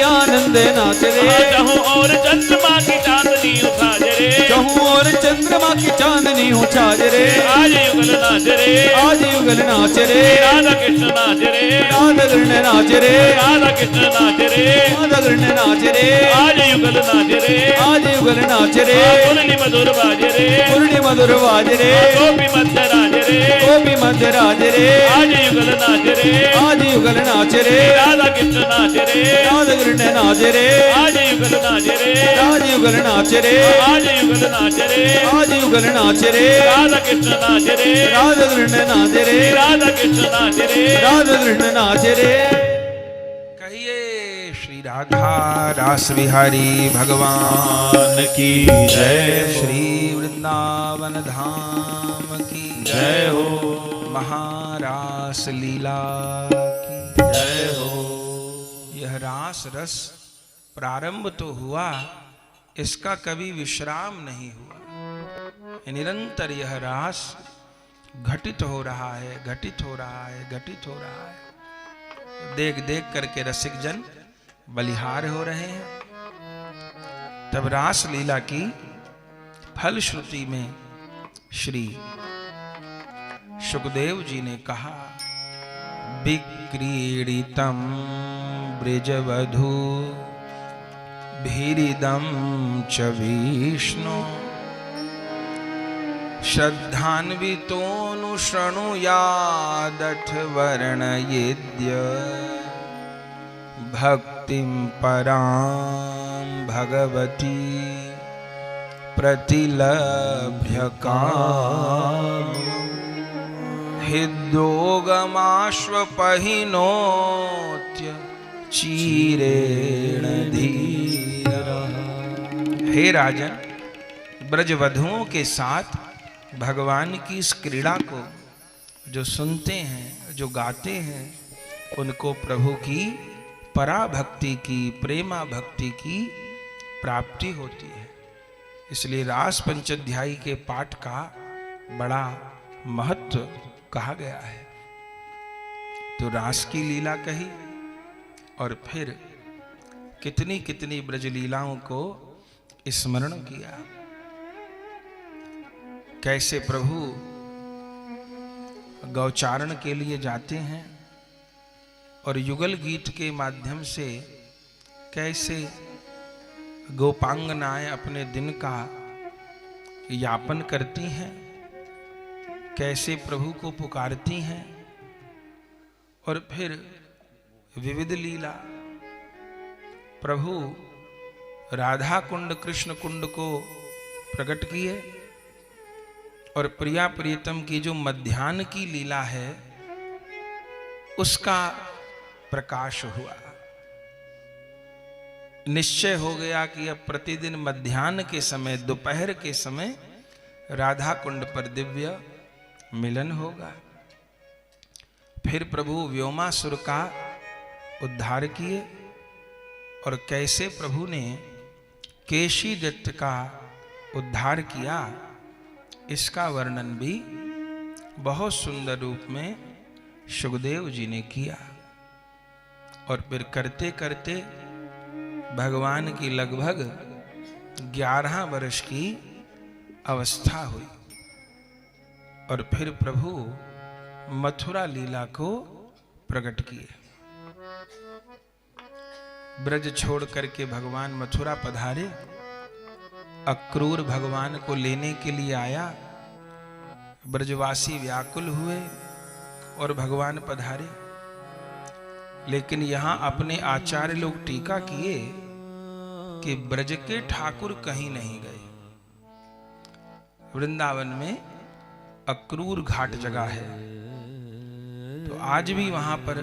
नाच रे। कहूँ और चंद्रमा की चांदनी उछाज रे। कहूँ और चंद्रमा की चांदनी उछाज रे। आज युगल नाच रे। आज युगल नाच रे। राधा कृष्ण नाच रे। राधा कृष्ण नाच रे। राधा कृष्ण नाच रे। राधा कृष्ण नाच रे। आज युगल नाच रे। आज युगल नाच रे। मुरली मधुर बाज रे। मुरली मधुर बाज रे। गोपी मध्य राज रे। गोपी मध्य राज रे। आज युगल नाच रे। आज युगल नाच रे। राधा कृष्ण नाच रे। राधा कृष्ण नाच रे। आज युगल नाच रे। आज युगल नाच रे। आज युगल नाच रे। आज युगल नाच रे। राधा कृष्ण नाच रे। राधा कृष्ण नाच रे। राधा कृष्ण नाच रे। राधा कृष्ण नाच रे। कहिए श्री राधा रास बिहारी भगवान की जय। श्री वृंदावन धाम की जय हो। महारास लीला की जय हो। यह रास रस प्रारंभ तो हुआ, इसका कभी विश्राम नहीं हुआ। निरंतर यह रास घटित हो रहा है, घटित हो रहा है, घटित हो रहा है। देख देख करके रसिक जन बलिहार हो रहे हैं। तब रास लीला की फलश्रुति में श्री सुखदेव जी ने कहा, विक्रीडितम ब्रजवधू भीरिदम च विष्णु श्रद्धान्वितोऽनुशृणुयादथ वर्णयेद्य भक्तिं परां भगवती प्रतिलभ्य कामम् हृद्योगमाश्वपहिनोत्य चीरेण धीरः। हे राजन, ब्रजवधुओं के साथ भगवान की इस क्रीड़ा को जो सुनते हैं, जो गाते हैं, उनको प्रभु की पराभक्ति की, प्रेमा भक्ति की प्राप्ति होती है। इसलिए रास पंचाध्यायी के पाठ का बड़ा महत्व कहा गया है। तो रास की लीला कही और फिर कितनी कितनी ब्रज लीलाओं को स्मरण किया। कैसे प्रभु गौचारण के लिए जाते हैं और युगल गीत के माध्यम से कैसे गोपांगनाएं अपने दिन का यापन करती हैं, कैसे प्रभु को पुकारती हैं, और फिर विविध लीला प्रभु राधा कुंड कृष्ण कुंड को प्रकट किए और प्रिया प्रियतम की जो मध्याह्न की लीला है उसका प्रकाश हुआ। निश्चय हो गया कि अब प्रतिदिन मध्याह्न के समय, दोपहर के समय राधा कुंड पर दिव्य मिलन होगा। फिर प्रभु व्योमासुर का उद्धार किए और कैसे प्रभु ने केशी दत्त का उद्धार किया, इसका वर्णन भी बहुत सुंदर रूप में सुखदेव जी ने किया। और फिर करते करते भगवान की लगभग 11 वर्ष की अवस्था हुई और फिर प्रभु मथुरा लीला को प्रकट किए। ब्रज छोड़ करके भगवान मथुरा पधारे। अक्रूर भगवान को लेने के लिए आया। ब्रजवासी व्याकुल हुए और भगवान पधारे। लेकिन यहां अपने आचार्य लोग टीका किए कि ब्रज के ठाकुर कहीं नहीं गए। वृंदावन में अक्रूर घाट जगह है, तो आज भी वहां पर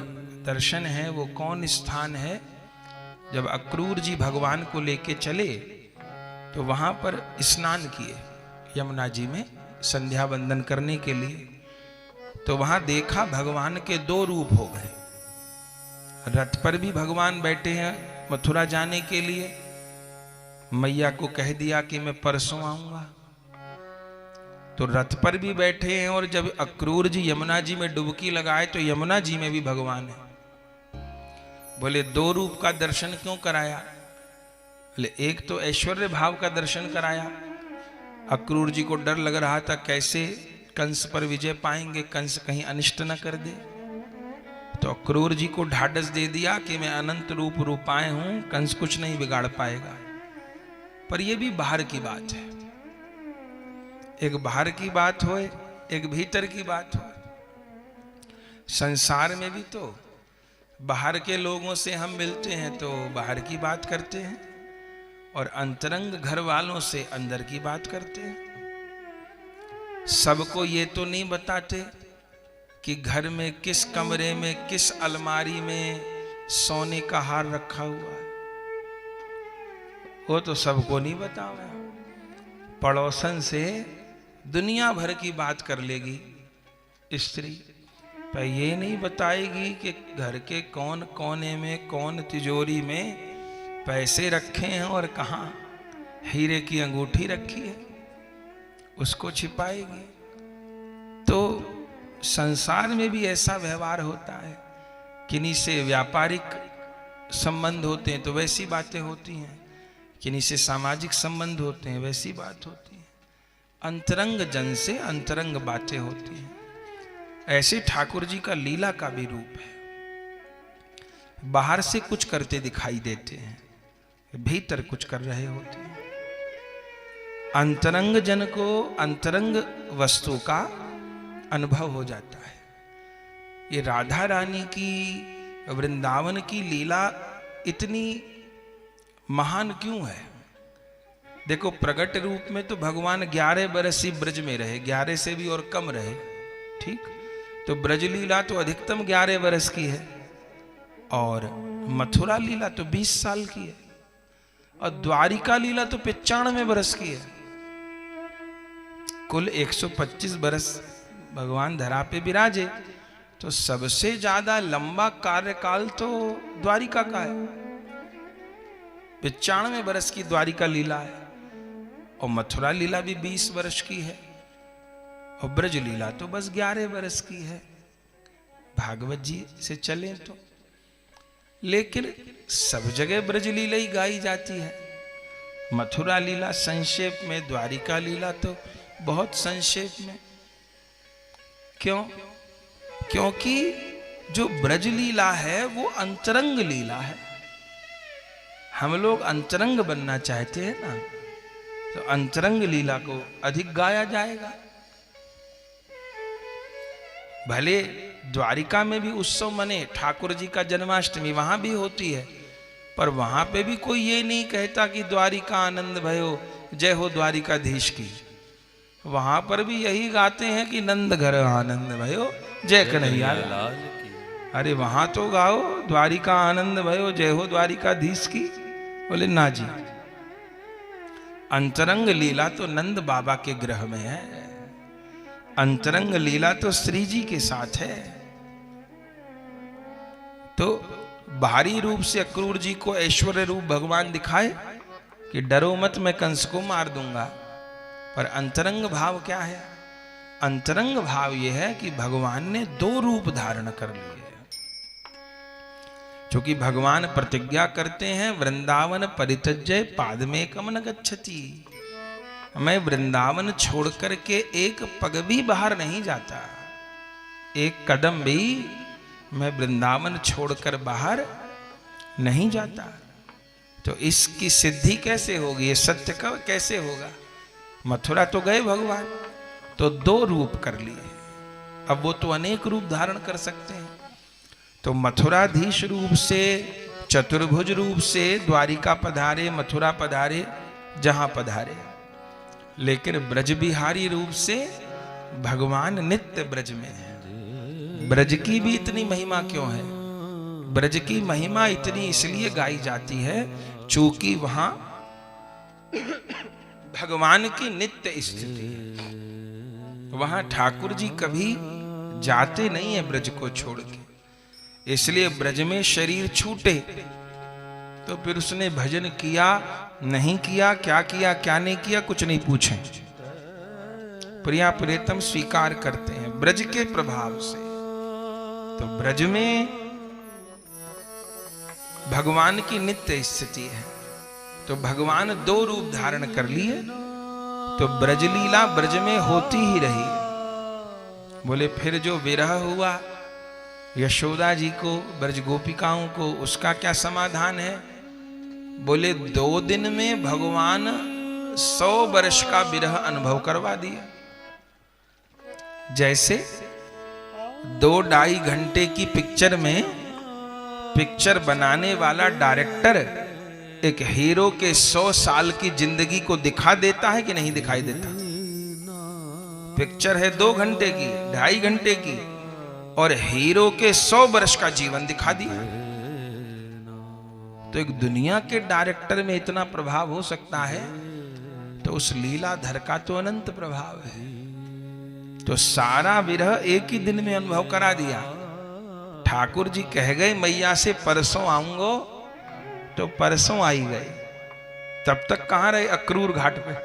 दर्शन है। वो कौन स्थान है? जब अक्रूर जी भगवान को लेके चले तो वहां पर स्नान किए यमुना जी में संध्या वंदन करने के लिए। तो वहां देखा भगवान के 2 रूप हो गए। रथ पर भी भगवान बैठे हैं मथुरा जाने के लिए। मैया को कह दिया कि मैं परसों आऊंगा, तो रथ पर भी बैठे हैं। और जब अक्रूर जी यमुना जी में डुबकी लगाए तो यमुना जी में भी भगवान है। बोले 2 रूप का दर्शन क्यों कराया? एक तो ऐश्वर्य भाव का दर्शन कराया। अक्रूर जी को डर लग रहा था कैसे कंस पर विजय पाएंगे, कंस कहीं अनिष्ट न कर दे। तो अक्रूर जी को ढाढ़स दे दिया कि मैं अनंत रूप रूपाए हूं, कंस कुछ नहीं बिगाड़ पाएगा। पर यह भी बाहर की बात है। एक बाहर की बात हो, एक भीतर की बात हो। संसार में भी तो बाहर के लोगों से हम मिलते हैं तो बाहर की बात करते हैं, और अंतरंग घर वालों से अंदर की बात करते हैं। सबको ये तो नहीं बताते कि घर में किस कमरे में किस अलमारी में सोने का हार रखा हुआ है, वो तो सबको नहीं बतावे। पड़ोसन से दुनिया भर की बात कर लेगी स्त्री, पर ये नहीं बताएगी कि घर के कौन कोने में कौन तिजोरी में पैसे रखे हैं और कहाँ हीरे की अंगूठी रखी है, उसको छिपाएगी। तो संसार में भी ऐसा व्यवहार होता है। किन्हीं से व्यापारिक संबंध होते हैं तो वैसी बातें होती हैं, किन्हीं से सामाजिक संबंध होते हैं वैसी बात होती है। अंतरंग जन से अंतरंग बातें होती हैं। ऐसे ठाकुर जी का लीला का भी रूप है। बाहर से कुछ करते दिखाई देते हैं, भीतर कुछ कर रहे होते हैं। अंतरंग जन को अंतरंग वस्तु का अनुभव हो जाता है। ये राधा रानी की वृंदावन की लीला इतनी महान क्यों है? देखो, प्रगट रूप में तो भगवान 11 बरस ही ब्रज में रहे, 11 से भी और कम रहे, ठीक। तो ब्रज लीला तो अधिकतम 11 बरस की है, और मथुरा लीला तो 20 साल की है, और द्वारिका लीला तो 95 बरस की है। कुल 125 बरस भगवान धरा पे विराजे, तो सबसे ज्यादा लंबा कार्यकाल तो द्वारिका का है। 95 बरस की द्वारिका लीला है, और मथुरा लीला भी 20 वर्ष की है, और ब्रज लीला तो बस 11 बरस की है, भागवत जी से चलें तो। लेकिन सब जगह ब्रज लीला ही गाई जाती है। मथुरा लीला संक्षेप में, द्वारिका लीला तो बहुत संक्षेप में। क्यों? क्योंकि जो ब्रज लीला है वो अंतरंग लीला है। हम लोग अंतरंग बनना चाहते हैं ना, तो अंतरंग लीला को अधिक गाया जाएगा। भले द्वारिका में भी उत्सव मने, ठाकुर जी का जन्माष्टमी वहां भी होती है, पर वहां पे भी कोई ये नहीं कहता कि द्वारिका आनंद भयो, जय हो द्वारिकाधीश की। वहां पर भी यही गाते हैं कि नंद घर आनंद भयो, जय कन्हैया लाल की। अरे वहां तो गाओ द्वारिका आनंद भयो, जय हो द्वारिकाधीश की। बोले ना जी, अंतरंग लीला तो नंद बाबा के गृह में है, अंतरंग लीला तो श्री जी के साथ है। तो बाहरी रूप से अक्रूर जी को ऐश्वर्य रूप भगवान दिखाए कि डरो मत, मैं कंस को मार दूंगा, पर अंतरंग भाव क्या है? अंतरंग भाव यह है कि भगवान ने 2 रूप धारण कर लिए। क्योंकि भगवान प्रतिज्ञा करते हैं, वृंदावन परित्यज्य पादमेकम न गच्छति, मैं वृंदावन छोड़ करके एक पग भी बाहर नहीं जाता, एक कदम भी मैं वृंदावन छोड़कर बाहर नहीं जाता। तो इसकी सिद्धि कैसे होगी? ये सत्य का कैसे होगा? मथुरा तो गए भगवान, तो 2 रूप कर लिए, अब वो तो अनेक रूप धारण कर सकते हैं। तो मथुराधीश रूप से, चतुर्भुज रूप से द्वारिका पधारे, मथुरा पधारे, जहां पधारे। लेकिन ब्रज बिहारी रूप से भगवान नित्य ब्रज में है। ब्रज की भी इतनी महिमा क्यों है? ब्रज की महिमा इतनी इसलिए गाई जाती है चूंकि वहां भगवान की नित्य स्थिति है। वहां ठाकुर जी कभी जाते नहीं है ब्रज को छोड़ के, इसलिए ब्रज में शरीर छूटे तो फिर उसने भजन किया नहीं किया, क्या किया क्या नहीं किया, कुछ नहीं पूछे, प्रिया प्रियतम स्वीकार करते हैं ब्रज के प्रभाव से। तो ब्रज में भगवान की नित्य स्थिति है। तो भगवान 2 रूप धारण कर लिए, तो ब्रजलीला ब्रज में होती ही रही। बोले फिर जो विरह हुआ यशोदा जी को, ब्रज गोपिकाओं को, उसका क्या समाधान है? बोले 2 दिन में भगवान 100 वर्ष का विरह अनुभव करवा दिया। जैसे 2-2.5 घंटे की पिक्चर में पिक्चर बनाने वाला डायरेक्टर एक हीरो के 100 साल की जिंदगी को दिखा देता है कि नहीं दिखाई देता? पिक्चर है 2 घंटे की, 2.5 घंटे की, और हीरो के 100 वर्ष का जीवन दिखा दिया। तो एक दुनिया के डायरेक्टर में इतना प्रभाव हो सकता है, तो उस लीलाधर का तो अनंत प्रभाव है। तो सारा विरह एक ही दिन में अनुभव करा दिया। ठाकुर जी कह गए मैया से परसों आऊंगो, तो परसों आई गए। तब तक कहां रहे? अक्रूर घाट पे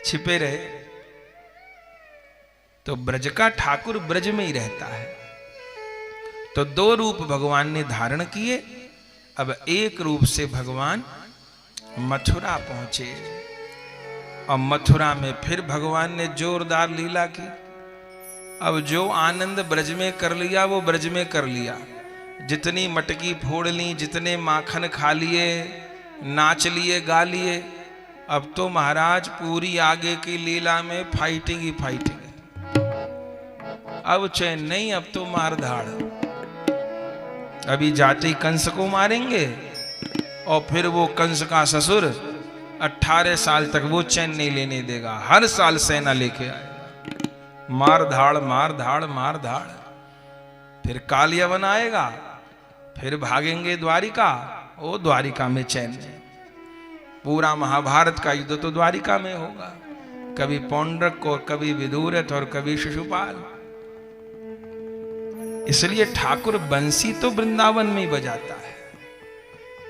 छिपे रहे। तो ब्रज का ठाकुर ब्रज में ही रहता है। तो 2 रूप भगवान ने धारण किए। अब एक रूप से भगवान मथुरा पहुंचे, और मथुरा में फिर भगवान ने जोरदार लीला की। अब जो आनंद ब्रज में कर लिया वो ब्रज में कर लिया। जितनी मटकी फोड़ ली, जितने माखन खा लिए, नाच लिए, गा लिए। अब तो महाराज पूरी आगे की लीला में फाइटिंग ही फाइटिंग है। अब चैन नहीं, अब तो मार धाड़। अभी जाते ही कंस को मारेंगे, और फिर वो कंस का ससुर 18 साल तक वो चैन नहीं लेने देगा। हर साल सेना लेके आएगा। मार धाड़ मार धाड़ मार धाड़। फिर काल यवन आएगा, फिर भागेंगे द्वारिका। ओ द्वारिका में चैन नहीं। पूरा महाभारत का युद्ध तो द्वारिका में होगा। कभी पौंड्रक और कभी विदुरथ और कभी शिशुपाल। इसलिए ठाकुर बंसी तो वृंदावन में ही बजाता है।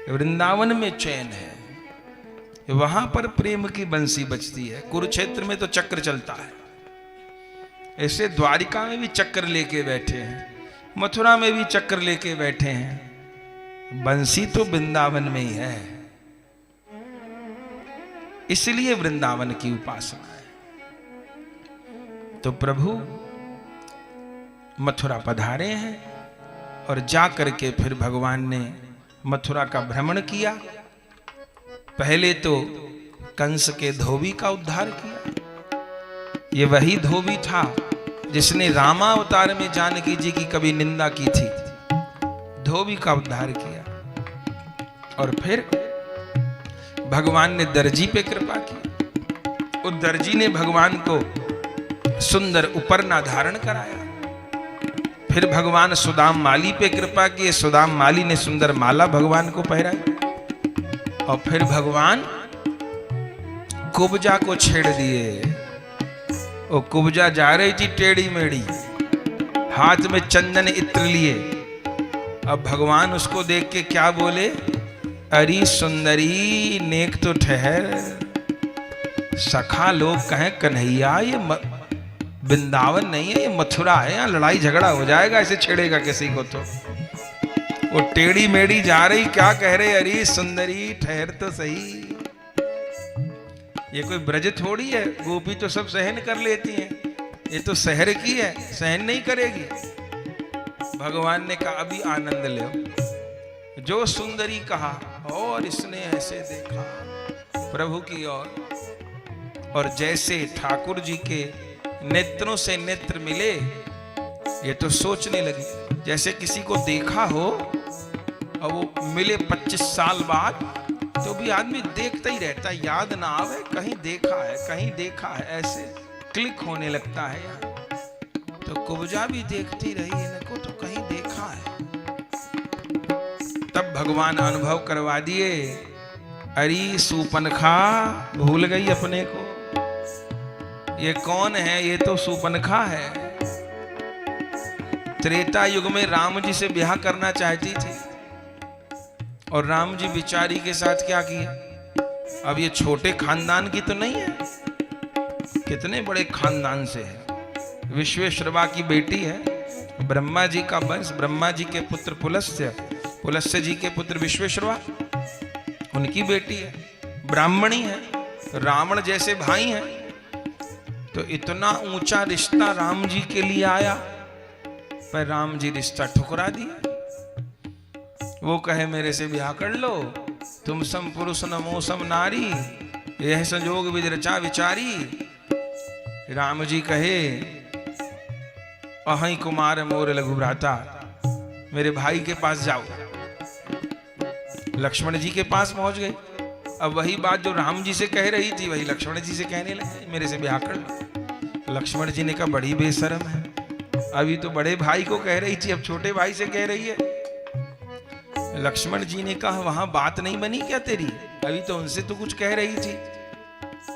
वृंदावन में चैन है, वहां पर प्रेम की बंसी बजती है। कुरुक्षेत्र में तो चक्र चलता है। ऐसे द्वारिका में भी चक्र लेके बैठे हैं, मथुरा में भी चक्र लेके बैठे हैं। बंसी तो वृंदावन में ही है। इसलिए वृंदावन की उपासना है। तो प्रभु मथुरा पधारे हैं, और जा करके फिर भगवान ने मथुरा का भ्रमण किया। पहले तो कंस के धोबी का उद्धार किया। ये वही धोबी था जिसने रामावतार में जानकी जी की कभी निंदा की थी। धोबी का उद्धार किया। और फिर भगवान ने दर्जी पे कृपा की। उस दर्जी ने भगवान को सुंदर उपरना धारण कराया। फिर भगवान सुदाम माली पे कृपा की। सुदाम माली ने सुंदर माला भगवान को पहराई। और फिर भगवान कुब्जा को छेड़ दिए। वो कुब्जा जा रही थी टेढ़ी मेढ़ी, हाथ में चंदन इत्र लिए। अब भगवान उसको देख के क्या बोले? अरे सुंदरी नेक तो ठहर। सखा लोग कहें कन्हैया ये वृंदावन नहीं है, ये मथुरा है, यहाँ लड़ाई झगड़ा हो जाएगा, ऐसे छेड़ेगा किसी को। तो वो टेढ़ी मेढ़ी जा रही, क्या कह रहे? अरे सुंदरी ठहर तो सही। ये कोई ब्रज थोड़ी है, गोपी तो सब सहन कर लेती हैं, ये तो शहर की है, सहन नहीं करेगी। भगवान ने कहा अभी आनंद लो। जो सुंदरी कहा, और इसने ऐसे देखा प्रभु की ओर, और जैसे ठाकुर जी के नेत्रों से नेत्र मिले, ये तो सोचने लगी जैसे किसी को देखा हो और वो मिले 25 साल बाद, तो भी आदमी देखता ही रहता है, याद ना आवे कहीं देखा है, कहीं देखा है, ऐसे क्लिक होने लगता है यार। तो कुब्जा भी देखती रही, इनको तो कहीं देखा है। तब भगवान अनुभव करवा दिए, अरे सूपनखा भूल गई अपने को, ये कौन है? ये तो सूपनखा है। त्रेता युग में राम जी से ब्याह करना चाहती थी, और राम जी बिचारी के साथ क्या किया? अब ये छोटे खानदान की तो नहीं है, कितने बड़े खानदान से है। विश्वेश्वरवा की बेटी है, ब्रह्मा जी का वंश, ब्रह्मा जी के पुत्र पुलस्त्य, पुलस्त्य जी के पुत्र विश्वेश्वरवा, उनकी बेटी है, ब्राह्मणी है, रावण जैसे भाई हैं। तो इतना ऊंचा रिश्ता राम जी के लिए आया, पर राम जी रिश्ता ठुकरा दिया। वो कहे मेरे से ब्याह कर लो, तुम सम पुरुष नमो सम नारी, यह संजोग विधि रचा विचारी। राम जी कहे अहि कुमार मोर लघु भ्राता, मेरे भाई के पास जाओ। लक्ष्मण जी के पास पहुंच गए। अब वही बात जो राम जी से कह रही थी वही लक्ष्मण जी से कहने लगे, मेरे से ब्याह कर लो। लक्ष्मण जी ने कहा बड़ी बेशर्म है, अभी तो बड़े भाई को कह रही थी, अब छोटे भाई से कह रही है। लक्ष्मण जी ने कहा वहां बात नहीं बनी क्या तेरी, अभी तो उनसे तो कुछ कह रही थी।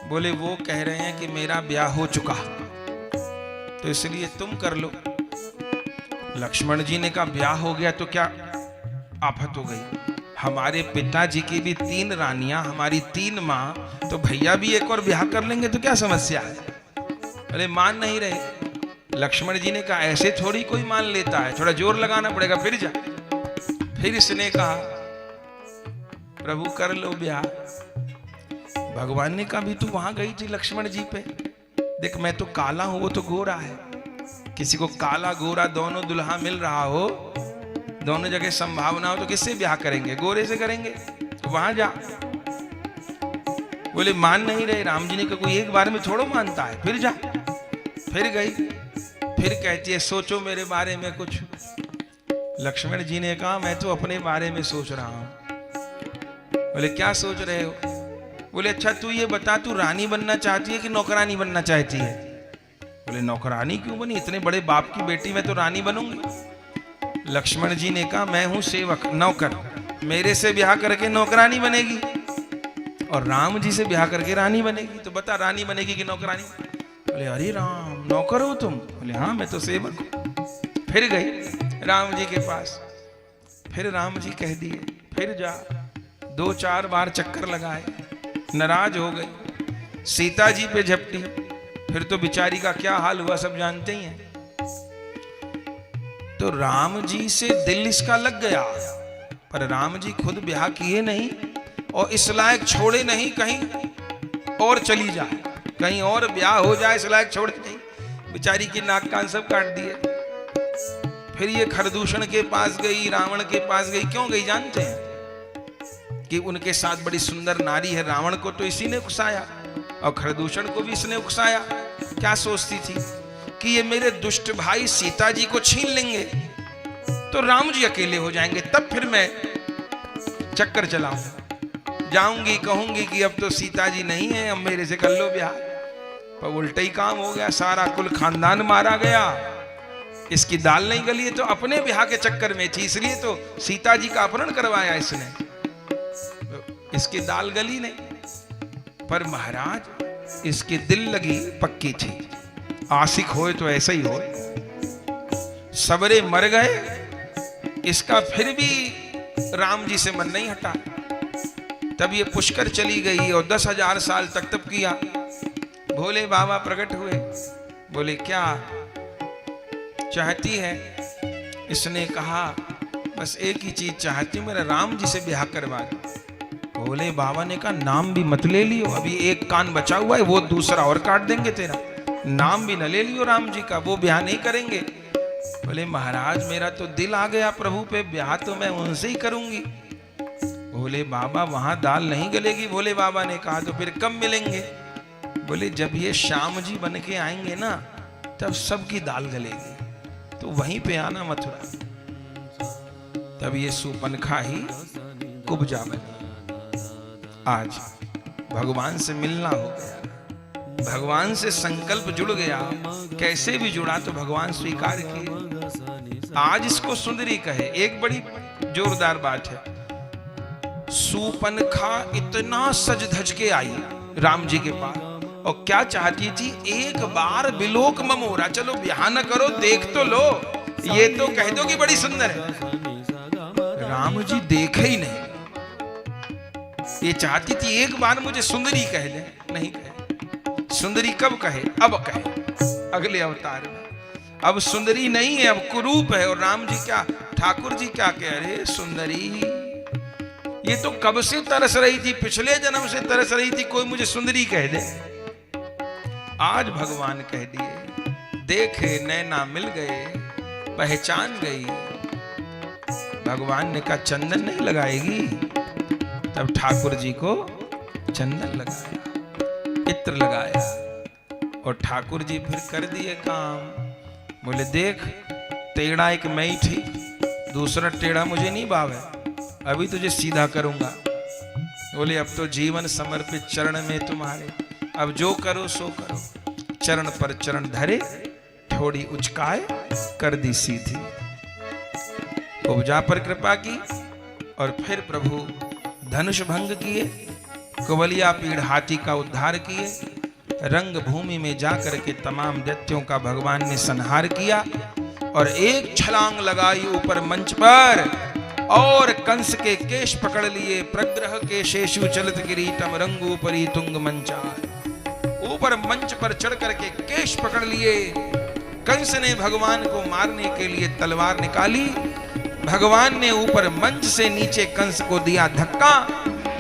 बोले वो कह रहे हैं कि मेरा ब्याह हो चुका, तो इसलिए तुम कर लो। लक्ष्मण जी ने कहा ब्याह हो गया तो क्या आफत हो गई, हमारे पिताजी की भी 3 रानियां, हमारी 3 माँ, तो भैया भी एक और ब्याह कर लेंगे तो क्या समस्या है। अरे मान नहीं रहे। लक्ष्मण जी ने कहा ऐसे थोड़ी कोई मान लेता है, थोड़ा जोर लगाना पड़ेगा, फिर जा। फिर इसने कहा प्रभु कर लो ब्याह। भगवान ने कहा भी तू वहां गई थी लक्ष्मण जी पे, देख मैं तो काला हूं, वो तो गोरा है। किसी को काला गोरा दोनों दुल्हा मिल रहा हो, दोनों जगह संभावना हो, तो किससे ब्याह करेंगे, गोरे से करेंगे, तो वहां जा। बोले मान नहीं रहे। राम जी ने कहा कोई एक बार में थोड़ो मानता है, फिर जा। फिर गई, फिर कहती है सोचो मेरे बारे में कुछ। लक्ष्मण जी ने कहा मैं तो अपने बारे में सोच रहा हूं। बोले क्या सोच रहे हो। बोले अच्छा तू ये बता, तू रानी बनना चाहती है कि नौकरानी बनना चाहती है। बोले नौकरानी क्यों बनी, इतने बड़े बाप की बेटी, मैं तो रानी बनूंगी। लक्ष्मण जी ने कहा मैं हूं सेवक, नौकर, मेरे से ब्याह करके नौकरानी बनेगी और राम जी से ब्याह करके रानी बनेगी, तो बता रानी बनेगी कि नौकरानी। बोले अरे राम नौकर हो तुम। बोले हाँ मैं तो सेवक हूं। फिर गई राम जी के पास, फिर राम जी कह दिए फिर जा। 2-4 बार चक्कर लगाए, नाराज हो गई, सीता जी पे झपटी। फिर तो बिचारी का क्या हाल हुआ सब जानते ही हैं। तो राम जी से दिल इसका लग गया, पर राम जी खुद ब्याह किए नहीं और इस लायक छोड़े नहीं, कहीं और चली जाए, कहीं और ब्याह हो जाए, इस लायक छोड़े नहीं। बेचारी की नाक कान सब काट दिए। फिर ये खरदूषण के पास गई, रावण के पास गई। क्यों गई जानते हैं? कि उनके साथ बड़ी सुंदर नारी है। रावण को तो इसी ने उकसाया और खरदूषण को भी इसने उकसाया। क्या सोचती थी कि ये मेरे दुष्ट भाई सीता जी को छीन लेंगे तो राम जी अकेले हो जाएंगे, तब फिर मैं चक्कर चलाऊंगा, जाऊंगी कहूंगी कि अब तो सीता जी नहीं है, अब मेरे से कर लो ब्याह। पर उल्टा ही काम हो गया, सारा कुल खानदान मारा गया। इसकी दाल नहीं गली तो अपने ब्याह के चक्कर में थी, इसलिए तो सीता जी का अपहरण करवाया इसने, इसकी दाल गली नहीं। पर महाराज इसकी दिल लगी पक्की थी। आशिक होए तो ऐसा ही होए। सबरे मर गए, इसका फिर भी राम जी से मन नहीं हटा। तब ये पुष्कर चली गई और 10,000 साल तक तप किया। भोले बाबा प्रकट हुए, बोले क्या चाहती है? इसने कहा बस एक ही चीज चाहती हूँ, मेरा राम जी से ब्याह करवा दो। भोले बाबा ने कहा नाम भी मत ले लियो, अभी एक कान बचा हुआ है, वो दूसरा और काट देंगे तेरा। नाम भी न ले लियो राम जी का, वो ब्याह नहीं करेंगे। बोले महाराज मेरा तो दिल आ गया प्रभु पे, ब्याह तो मैं उनसे ही करूंगी। भोले बाबा वहां दाल नहीं गलेगी। भोले बाबा ने कहा तो फिर कब मिलेंगे? बोले जब ये श्याम जी बन के आएंगे ना तब सबकी दाल गलेगी, तो वहीं पे आना मथुरा। तब ये सुपनखा ही कुब्जा बनी। आज भगवान से मिलना हो गया, भगवान से संकल्प जुड़ गया। कैसे भी जुड़ा तो भगवान स्वीकार किए। आज इसको सुंदरी कहे। एक बड़ी जोरदार बात है, सुपनखा इतना सज धज के आई राम जी के पास और क्या चाहती थी? एक बार बिलोक ममोरा, चलो ब्याह न करो देख तो लो, ये तो कह दो कि बड़ी सुंदर है। राम जी देखे ही नहीं। ये चाहती थी एक बार मुझे सुंदरी कह दे, नहीं कहे। सुंदरी कब कहे? अब कहे, अगले अवतार में। अब सुंदरी नहीं है, अब कुरूप है। और राम जी क्या, ठाकुर जी क्या कह रहे? सुंदरी ये तो कब से तरस रही थी, पिछले जन्म से तरस रही थी, कोई मुझे सुंदरी कह दे। आज भगवान कह दिए, देखे नैना मिल गए, पहचान गई। भगवान ने कहा चंदन नहीं लगाएगी? तब ठाकुर जी को चंदन लगाया, इत्र लगाया, और ठाकुर जी फिर कर दिए काम। बोले देख, टेढ़ा एक मैं ही थी, दूसरा टेढ़ा मुझे नहीं भावे, अभी तुझे सीधा करूंगा। बोले अब तो जीवन समर्पित चरण में तुम्हारे, अब जो करो सो करो। चरण पर चरण धरे, थोड़ी उचकाए, कर दी सीधी। उपजा पर कृपा की, और फिर प्रभु धनुष भंग किए, कुवलिया पीड़ हाथी का उद्धार किए, रंग भूमि में जाकर के तमाम दैत्यों का भगवान ने संहार किया, और एक छलांग लगाई ऊपर मंच पर, और कंस के केश पकड़ लिए। प्रग्रह के शेषु चलित किरीटम रंगू परी तुंग मंचार। ऊपर मंच पर चढ़ करके केश पकड़ लिए। कंस ने भगवान को मारने के लिए तलवार निकाली। भगवान ने ऊपर मंच से नीचे कंस को दिया धक्का,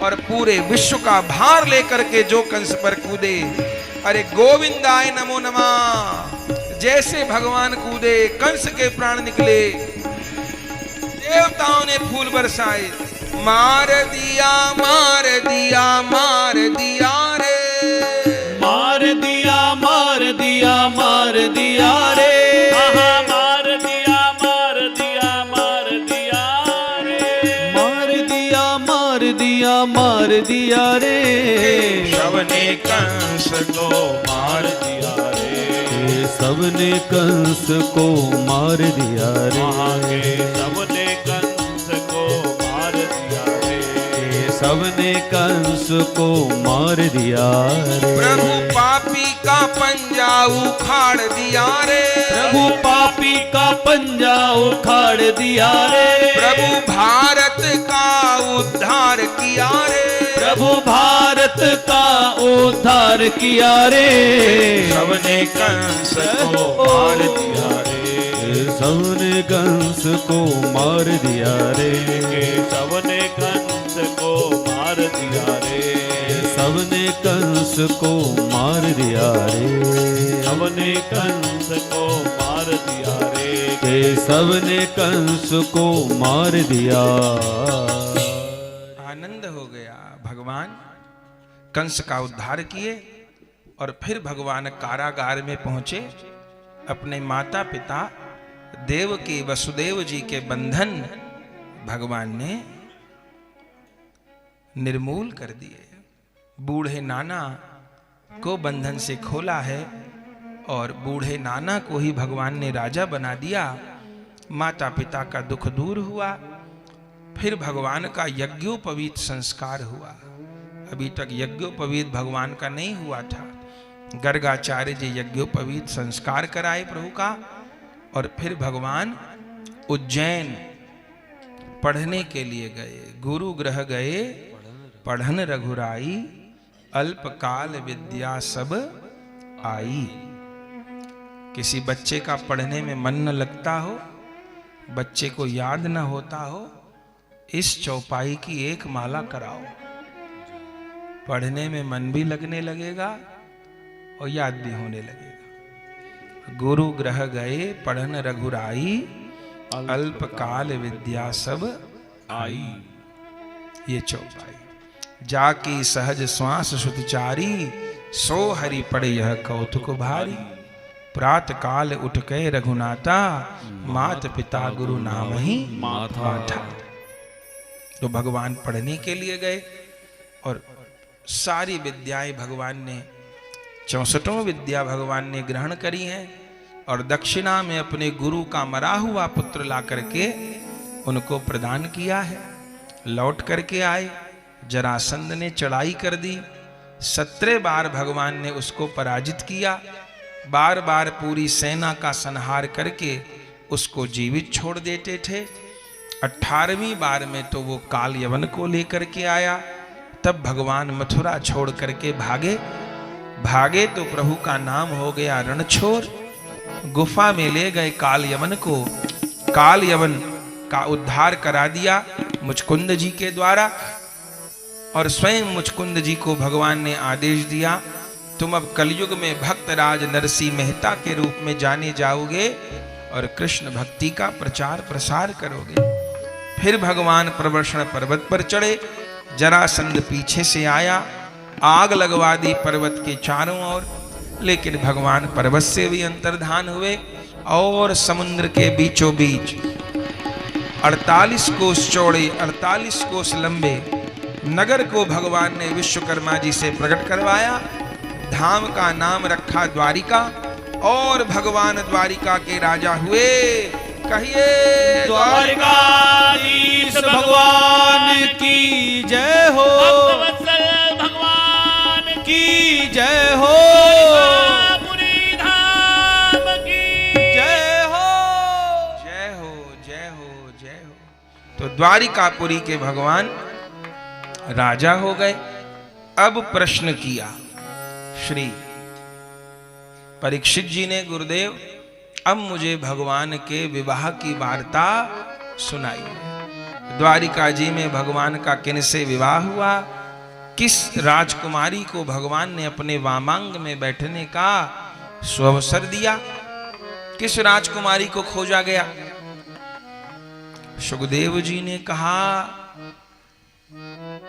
और पूरे विश्व का भार लेकर के जो कंस पर कूदे, अरे गोविंदाय नमो नमः, जैसे भगवान कूदे कंस के प्राण निकले। देवताओं ने फूल बरसाए, मार दिया मार दिया मार दिया रे, मार दिया मार दिया मार दिया रे, मार दिया मार दिया मार दिया रे, मार दिया मार दिया मार दिया रे। सबने कंस को मार दिया रे, सबने कंस को मार दिया रे, सबने कंस को मार दिया रे, सबने कंस को मार दिया रे। प्रभु पापी का पंजा उखाड़ दिया रे, प्रभु पापी का पंजा उखाड़ दिया रे, प्रभु भारत का उद्धार किया रे, प्रभु भारत का उद्धार किया रे। सबने कंस को मार दिया रे, सबने कंस को मार दिया रे, सबने कंस को मार दिया रे, सबने कंस को मार दिया रे, सबने कंस को मार दिया रे, सबने कंस को मार दिया। आनंद हो गया। भगवान कंस का उद्धार किए, और फिर भगवान कारागार में पहुंचे। अपने माता पिता देवकी वसुदेव जी के बंधन भगवान ने निर्मूल कर दिए। बूढ़े नाना को बंधन से खोला है, और बूढ़े नाना को ही भगवान ने राजा बना दिया। माता पिता का दुख दूर हुआ। फिर भगवान का यज्ञोपवीत संस्कार हुआ। अभी तक यज्ञोपवीत भगवान का नहीं हुआ था। गर्गाचार्य जी यज्ञोपवीत संस्कार कराए प्रभु का, और फिर भगवान उज्जैन पढ़ने के लिए गए। गुरु ग्रह गए पढ़न रघुराई, अल्पकाल विद्या सब आई। किसी बच्चे का पढ़ने में मन न लगता हो, बच्चे को याद न होता हो, इस चौपाई की एक माला कराओ, पढ़ने में मन भी लगने लगेगा और याद भी होने लगेगा। गुरु ग्रह गए पढ़न रघुराई, अल्पकाल विद्या सब आई। ये चौपाई। जाकी सहज श्वास सुतचारी, सो हरि पड़े यह कौतुक भारी। प्रात काल उठ के रघुनाथा, मात पिता गुरु नाम ही माथा। तो भगवान पढ़ने के लिए गए, और सारी विद्याएं भगवान ने 64 विद्या भगवान ने ग्रहण करी हैं, और दक्षिणा में अपने गुरु का मरा हुआ पुत्र ला करके उनको प्रदान किया है। लौट करके आए, जरासंध ने चढ़ाई कर दी, 17 बार भगवान ने उसको पराजित किया। बार बार पूरी सेना का संहार करके उसको जीवित छोड़ देते थे। 18वीं बार में तो वो काल यवन को लेकर के आया। तब भगवान मथुरा छोड़ करके भागे तो प्रभु का नाम हो गया रणछोर। गुफा में ले गए काल यवन को, काल यवन का उद्धार करा दिया। मुचकुंद जी के द्वारा, और स्वयं मुचकुंद जी को भगवान ने आदेश दिया, तुम अब कलयुग में भक्तराज नरसिंह मेहता के रूप में जाने जाओगे और कृष्ण भक्ति का प्रचार प्रसार करोगे। फिर भगवान प्रवर्षण पर्वत पर चढ़े, जरासंध पीछे से आया, आग लगवा दी पर्वत के चारों ओर, लेकिन भगवान पर्वत से भी अंतर्धान हुए और समुद्र के बीचों बीच 48 कोस चौड़े 48 कोस लंबे नगर को भगवान ने विश्वकर्मा जी से प्रकट करवाया। धाम का नाम रखा द्वारिका, और भगवान द्वारिका के राजा हुए। कहिए द्वारिकाधीश भगवान की जय हो, भक्तवत्सल भगवान की जय हो, द्वारिकापुरी धाम की जय हो। जय हो जय हो जय हो। तो द्वारिकापुरी के भगवान राजा हो गए। अब प्रश्न किया श्री परीक्षित जी ने, गुरुदेव अब मुझे भगवान के विवाह की वार्ता सुनाई। द्वारिका जी में भगवान का किन से विवाह हुआ, किस राजकुमारी को भगवान ने अपने वामांग में बैठने का सुअवसर दिया, किस राजकुमारी को खोजा गया। सुखदेव जी ने कहा,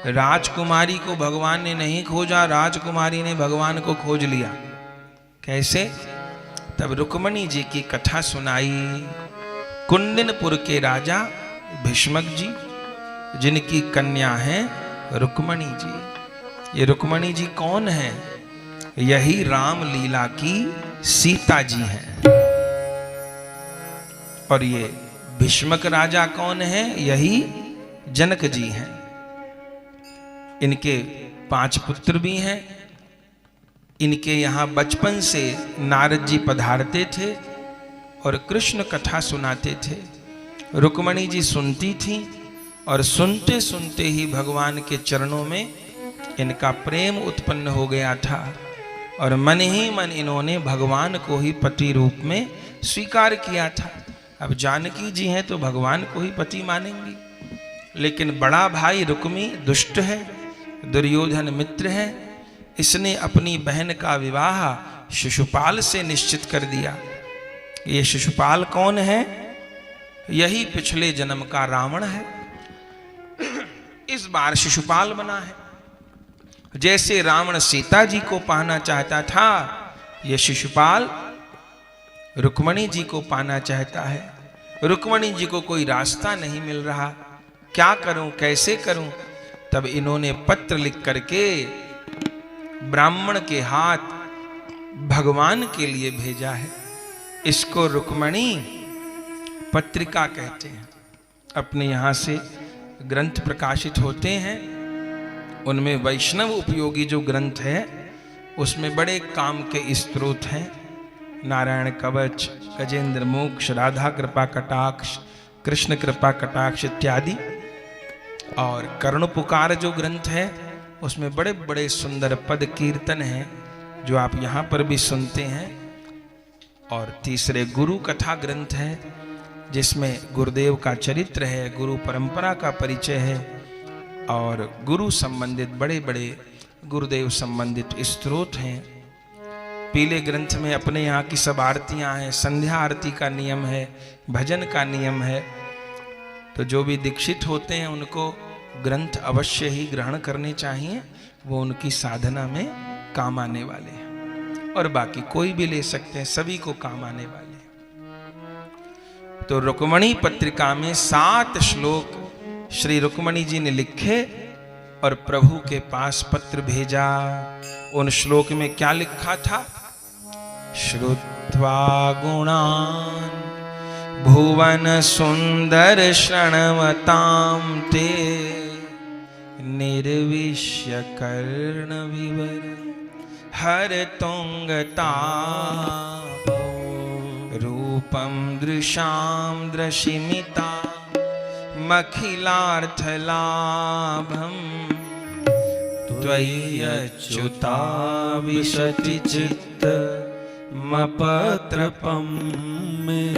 राजकुमारी को भगवान ने नहीं खोजा, राजकुमारी ने भगवान को खोज लिया। कैसे? तब रुक्मणी जी की कथा सुनाई। कुंदिनपुर के राजा भीष्मक जी, जिनकी कन्या है रुक्मणी जी। ये रुक्मणी जी कौन है? यही राम लीला की सीता जी हैं। और ये भीष्मक राजा कौन है? यही जनक जी हैं। इनके 5 पुत्र भी हैं। इनके यहाँ बचपन से नारद जी पधारते थे और कृष्ण कथा सुनाते थे। रुक्मणी जी सुनती थी और सुनते सुनते ही भगवान के चरणों में इनका प्रेम उत्पन्न हो गया था और मन ही मन इन्होंने भगवान को ही पति रूप में स्वीकार किया था। अब जानकी जी हैं तो भगवान को ही पति मानेंगी, लेकिन बड़ा भाई रुक्मी दुष्ट है, दुर्योधन मित्र है। इसने अपनी बहन का विवाह शिशुपाल से निश्चित कर दिया। ये शिशुपाल कौन है? यही पिछले जन्म का रावण है। इस बार शिशुपाल बना है। जैसे रावण सीता जी को पाना चाहता था, यह शिशुपाल रुक्मणी जी को पाना चाहता है। रुक्मणी जी को कोई रास्ता नहीं मिल रहा, क्या करूं, कैसे करूं? तब इन्होंने पत्र लिख करके ब्राह्मण के हाथ भगवान के लिए भेजा है। इसको रुक्मणी पत्रिका कहते हैं। अपने यहाँ से ग्रंथ प्रकाशित होते हैं, उनमें वैष्णव उपयोगी जो ग्रंथ है उसमें बड़े काम के स्त्रोत हैं। नारायण कवच, गजेंद्र मोक्ष, राधा कृपा कटाक्ष, कृष्ण कृपा कटाक्ष इत्यादि। और कर्ण पुकार जो ग्रंथ है उसमें बड़े बड़े सुंदर पद कीर्तन हैं जो आप यहाँ पर भी सुनते हैं। और तीसरे गुरु कथा ग्रंथ है जिसमें गुरुदेव का चरित्र है, गुरु परंपरा का परिचय है और गुरु संबंधित बड़े बड़े गुरुदेव संबंधित स्त्रोत हैं। पीले ग्रंथ में अपने यहाँ की सब आरतियाँ हैं, संध्या आरती का नियम है, भजन का नियम है। तो जो भी दीक्षित होते हैं उनको ग्रंथ अवश्य ही ग्रहण करने चाहिए, वो उनकी साधना में काम आने वाले हैं। और बाकी कोई भी ले सकते हैं, सभी को काम आने वाले हैं। तो रुक्मणी पत्रिका में 7 श्लोक श्री रुक्मणी जी ने लिखे और प्रभु के पास पत्र भेजा। उन श्लोक में क्या लिखा था? श्रुत्वा गुणान भुवन सुंदर शृण्वतां ते निर्विश्य कर्ण विवर हर तुंगतापो रूपम दृशां दृशिमिता मखिलार्थलाभं त्वय्यच्युता विशति चित्त मपत्रपं मे।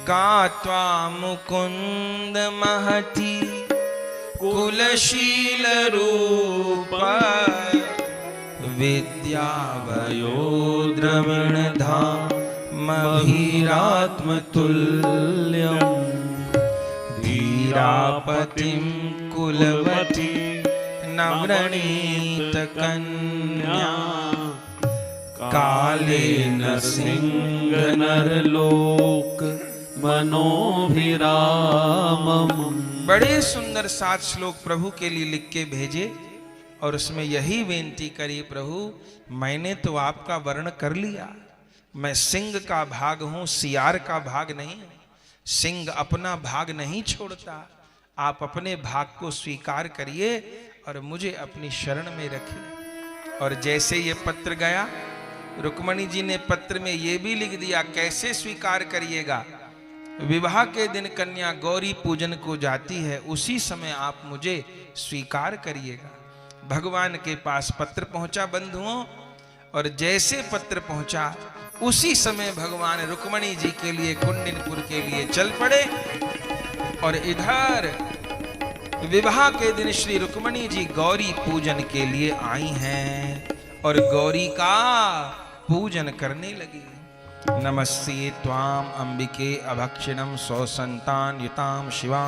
का त्वा मुकुंद महति कुलशील रूप विद्या भयो द्रविण धामभीरात्मतुल्यम् धीरापतिं कुलवती न व्रणीत कन्या कालेन सिंह नरलोक मनोभिरामम्। बड़े सुंदर 7 श्लोक प्रभु के लिए लिख के भेजे और उसमें यही बेनती करी, प्रभु मैंने तो आपका वर्ण कर लिया, मैं सिंह का भाग हूं, सियार का भाग नहीं। सिंह अपना भाग नहीं छोड़ता, आप अपने भाग को स्वीकार करिए और मुझे अपनी शरण में रखिए। और जैसे ये पत्र गया, रुक्मणी जी ने पत्र में ये भी लिख दिया, कैसे स्वीकार करिएगा, विवाह के दिन कन्या गौरी पूजन को जाती है, उसी समय आप मुझे स्वीकार करिएगा। भगवान के पास पत्र पहुंचा बंधुओं, और जैसे पत्र पहुंचा उसी समय भगवान रुक्मणी जी के लिए कुंडिनपुर के लिए चल पड़े। और इधर विवाह के दिन श्री रुक्मणी जी गौरी पूजन के लिए आई हैं और गौरी का पूजन करने लगी। नमस्ते त्वाम अंबिके अभक्षिणम सौसंतान युताम शिवा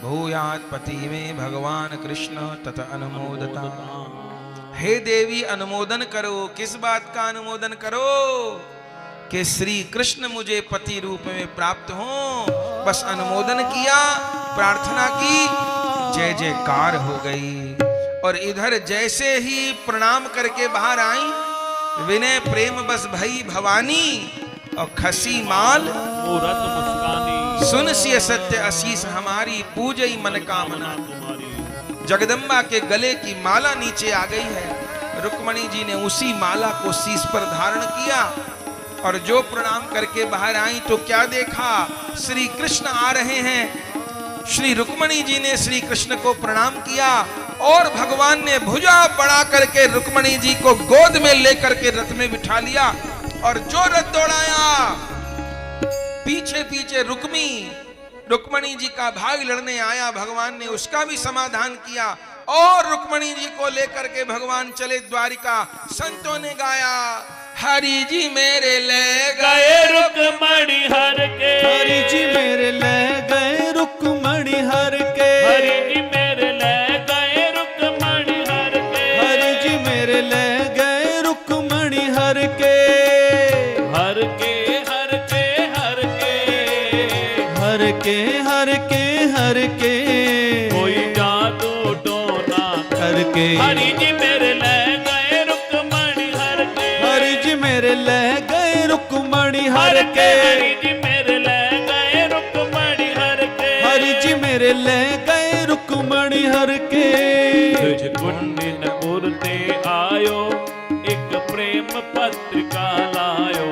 भूयात् पति में भगवान कृष्ण तथा अनुमोदता। हे देवी अनुमोदन करो। किस बात का अनुमोदन करो? कि श्री कृष्ण मुझे पति रूप में प्राप्त हो। बस अनुमोदन किया, प्रार्थना की, जय जयकार हो गई। और इधर जैसे ही प्रणाम करके बाहर आई, विनय प्रेम बस भई भवानी और खसी माल मूरत मुस्कानी, सुन सिय सत्य आशीष हमारी पूजई मन कामना तुम्हारी। जगदम्बा के गले की माला नीचे आ गई है। रुक्मणी जी ने उसी माला को शीश पर धारण किया और जो प्रणाम करके बाहर आई तो क्या देखा, श्री कृष्ण आ रहे हैं। श्री रुक्मणी जी ने श्री कृष्ण को प्रणाम किया और भगवान ने भुजा बढ़ा करके रुक्मणी जी को गोद में लेकर के रथ में बिठा लिया और जो रथ दौड़ाया, पीछे पीछे रुक्मणी जी का भाई लड़ने आया, भगवान ने उसका भी समाधान किया और रुक्मणी जी को लेकर के भगवान चले द्वारिका। संतों ने गाया, हरि जी मेरे ले गए रुक्मणी हर के, हरि जी मेरे ले गए रुक्मणी हर के, हरि जी मेरे ले गए रुक्मणी हर के, हरि जी मेरे ले गए रुक्मणी हर के, हर के हर के हर के, हर के हर के हर के, कोई जादू टोना करके। हरि जी मेरे ले गए रुक्मणी हर के, हरि जी मेरे ले गए रुक्मणी हर के, हरि जी मेरे ले गए रुक्मणी हर के, हरि जी मेरे ले गए रुक्मणी हर के। तुझ कुंडिनपुर ते आयो एक प्रेम पत्रिका लायो,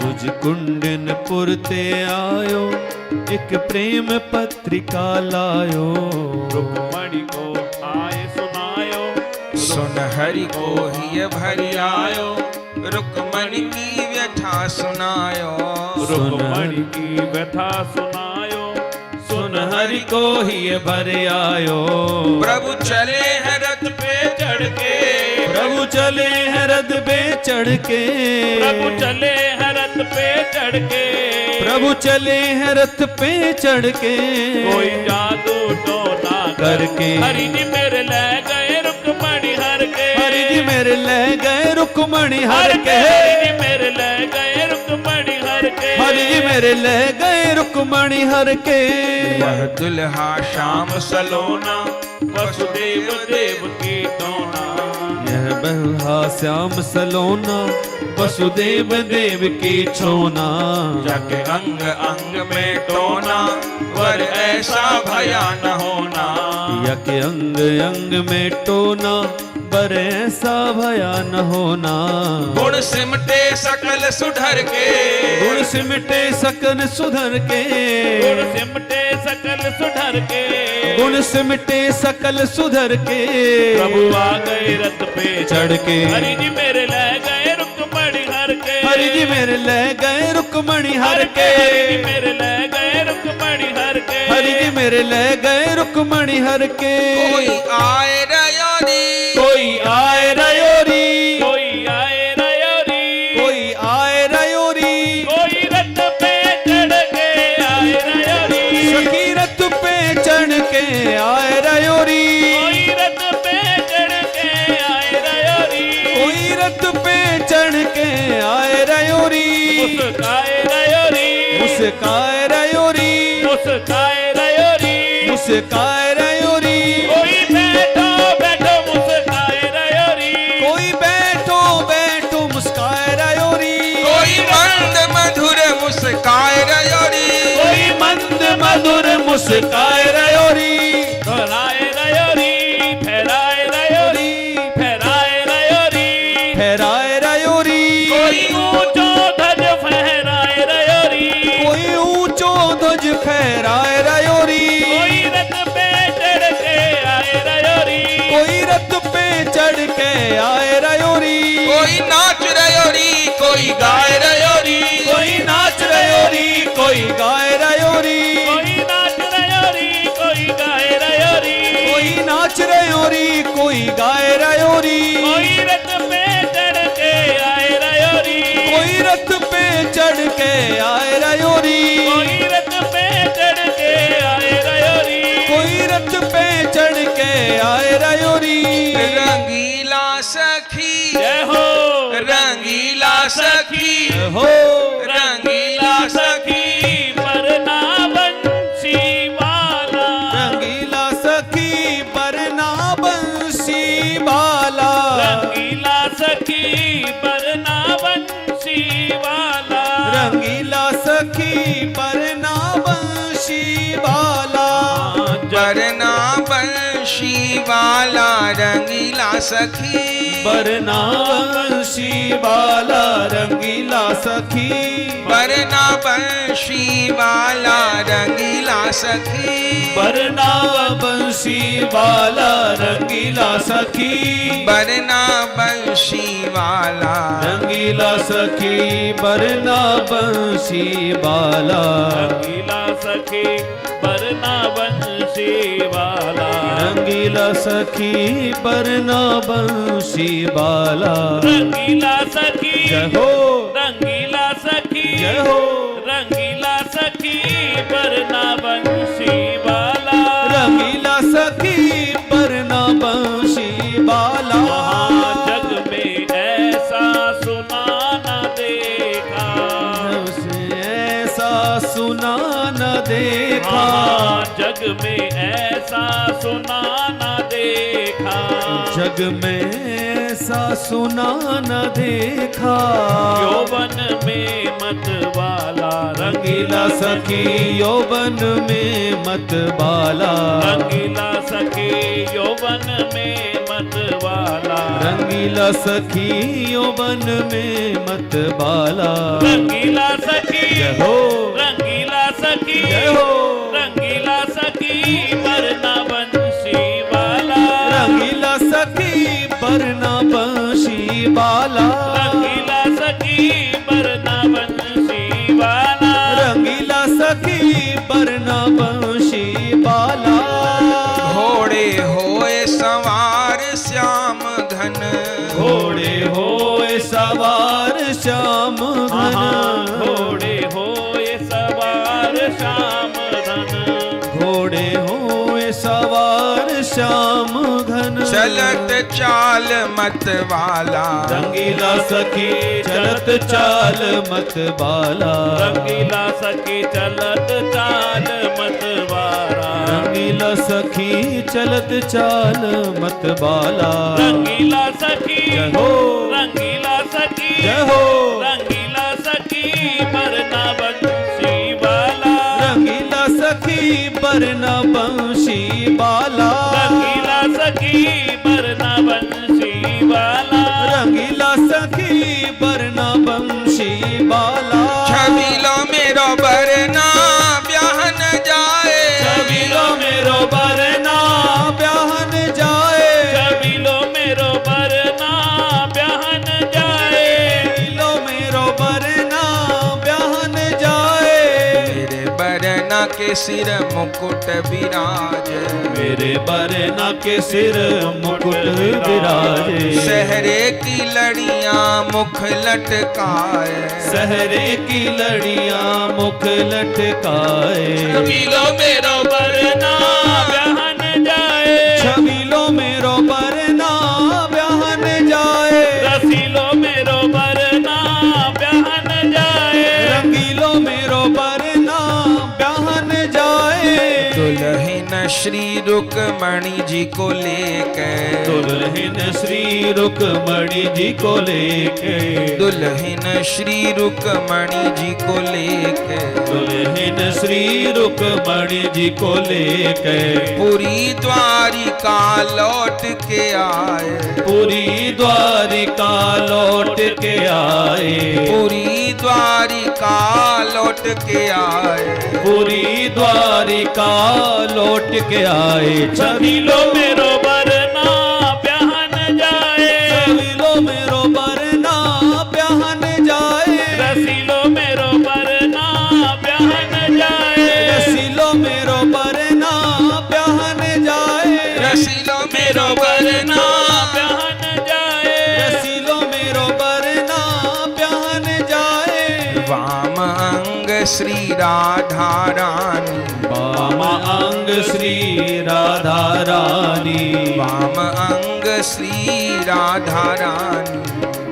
तुझ कुंडिनपुर ते आयो एक प्रेम पत्रिका लायो। रुक्मणी को आए सुनायो, सुन हरि को ही भरी आयो, रुक्मणी की व्यथा सुनायो। रुक्मणी की व्यथा सुनायो, सुन हरि को ही भर आयो। प्रभु चले हैं रथ पे चढ़ के, प्रभु चले हैं रथ पे चढ़ के, प्रभु चले हैं रथ पे चढ़ के, प्रभु चले हैं रथ पे चढ़ के। कोई जादू टोना करके। हरि जी मेरे ले गए रुक्मणी हर के, हरि जी मेरे ले गए रुक्मणी हर के, हरि जी मेरे ले गए रुक्मणी हर के, हरि जी मेरे ले गए रुक्मणी हर के। यह दुल्हा श्याम सलोना वसुदेव देव की टोना, यह बल्हा श्याम सलोना वसुदेव देव की छोना। जाके अंग अंग में टोना, वर ऐसा भया न होना। यक अंग अंग में टोना, बर ऐसा भया न होना। गुण सिमटे सकल सुधर के, गुण सिमटे सकल सुधर के, गुण सिमटे सकल सुधर के, गुण सिमटे सकल सुधर के। प्रभु आ गए रथ पे चढ़ के। हरि जी मेरे ले गए रुक्मणी हर के, हरि जी मेरे ले गए रुक्मणी हर के, हरि जी मेरे ले गए रुक्मणी हर के, हरि जी मेरे ले गए रुक्मणी हर के। कोई आए रयोरी, कोई आए रयोरी, कोई आए रयोरी, कोई आए रयोरी, कोई रथ पे चढ़ के आए रयोरी, सखी रथ पे चढ़ के आए रयोरी, कोई रथ पे चढ़ के आए रयोरी, कोई रथ पे चढ़ के आए रयोरी, मुस्काए रयोरी, मुस्काए रयोरी, मुस्काए रयोरी, मुस्काए रयोरी, कोई बैठो बैठो मुस्काए रयोरी, कोई बैठो बैठो मुस्काए रयोरी, कोई मंद मधुर मुस्काए रयोरी, कोई मंद मधुर मुस्काए रयोरी, फहराए रयोरी, फहराए रयोरी, फहराए रयोरी, फहराए रयोरी, कोई ऊंचो ध्वज फहराए रयोरी, कोई ऊंचो ध्वज फहराए रयोरी, कोई रथ पे चढ़ के आए रयोरी, कोई रथ पे चढ़ के आए रयोरी, कोई नाच रयोरी, कोई गाय रयोरी, कोई नाच रयोरी, कोई गाए रयोरी, कोई नाच रयोरी, कोई गाए रयोरी, कोई नाच रयोरी, कोई गाए रयोरी, कोई रथ पे चढ़ के आए रयोरी, कोई रथ पे चढ़ के आए रयोरी, कोई रथ पे चढ़ के आए रयोरी, कोई रथ पे चढ़ के आए रयोरी। रंगीला सखी, जय हो रंगीला सखी, हो रंगीला सखी, परना बंसी वाला, रंगीला सखी बरना बंसी बाला, रंगीला सखी परना बंसी वाला, रंगीला सखी बरना बंसी बाला, बरना बंशी वाला रंगीला सखी, बरना बंसी बाला रंगीला सखी, बरना बंशी वाला रंगीला सखी, बरना बंसी बाला रंगीला सखी, बरना बंशी वाला, रंगीला सखी बरना बंसी बाला, रंगीला सखी परना बंसी वाला, रंगीला सखी बरना बंसी बाला। रंगीला सखी जय हो, रंगीला सखी जय हो, रंगीला सखी परना बंसी वाला, रंगीला सखी बरना बंसी बाला। जग में ऐसा सुना न देखा, ऐसा सुना न देखा, जग में ऐसा सुना न देखा, जग में ऐसा सुना न देखा। यौवन में मत वाला रंगीला सखी यौवन में मत बाला, रंगीला सखी यौवन में मत वाला, रंगीला सखी यौवन में मत बाला। रंगीला सखी जय हो, रंगीला सखी जय हो, रंगीला सखी परना बंसी वाला, रंगीला सखी बरना बंसी बाला, रंगीला सखी परना बंसी वाला, रंगीला सखी बरना बंसी बाला। घोड़े होए सवार श्याम घन, घोड़े होए सवार श्याम घन, घोड़े होए सवार श्याम धन, घोड़े होए सवार श्याम घन, चलत चाल मत वाला, रंगीला सखी चलत चाल मत बाला, रंगीला सखी चलत चाल मत वाला, रंगीला सखी चलत चाल मत बाला। रंगीला सखी जय हो, रंगीला सखी जय हो, रंगीला सखी परना बंसी वाला, रंगीला सखी बरना बंसी बाला, रंगीला सखी परना बंसी वाला, रंगीला सखी बरना बंसी बाला। छबीलो मेरो बरना ब्याहन जाए, छबीलो मेरो बरना ब्याहन जाए, छबीलो मेरो बरना ब्याहन जाए, छबीलो मेरो बरना के सिर मुकुट विराजे, मेरे बरना के सिर मुकुट विराजे। सहरे की लड़ियां मुख लटकाए, सहरे की लड़ियां मुख लटकाए। छबीलो मेरो बरना ब्याहन जाए, छबीलो मेरो बरना ब्याहन जाए। रसीलो मेरो बरना ब्याहन जाए, रंगीलो मेरो बरना ब्याहन जाए। दुल्हन श्री रुक्मणी जी को लेके, दुल्हन श्री रुक्मणी जी को लेके, दुल्हन श्री रुक्मणी जी को लेके, दुल्हन श्री रुक्मणी जी को लेके पूरी द्वारिका लौट के आए, पूरी द्वारिका लौट के आए। पूरी द्वारिका लौट के आए, पूरी द्वारिका लौट के आए। छबीलो मेरो बरना ब्याहन जाए, छबीलो मेरो बरना ब्याहन जाए। रसीलो मेरो बरना ब्याहन जाए, रसीलो मेरो बरना ब्याहन जाए। रसीलो मेरो बरना ब्याहन जाए, रसीलो मेरो बरना ब्याहन जाए। वाम अंग श्री राधा रानी, वाम अंग श्री राधा रानी, वाम अंग श्री राधा रानी,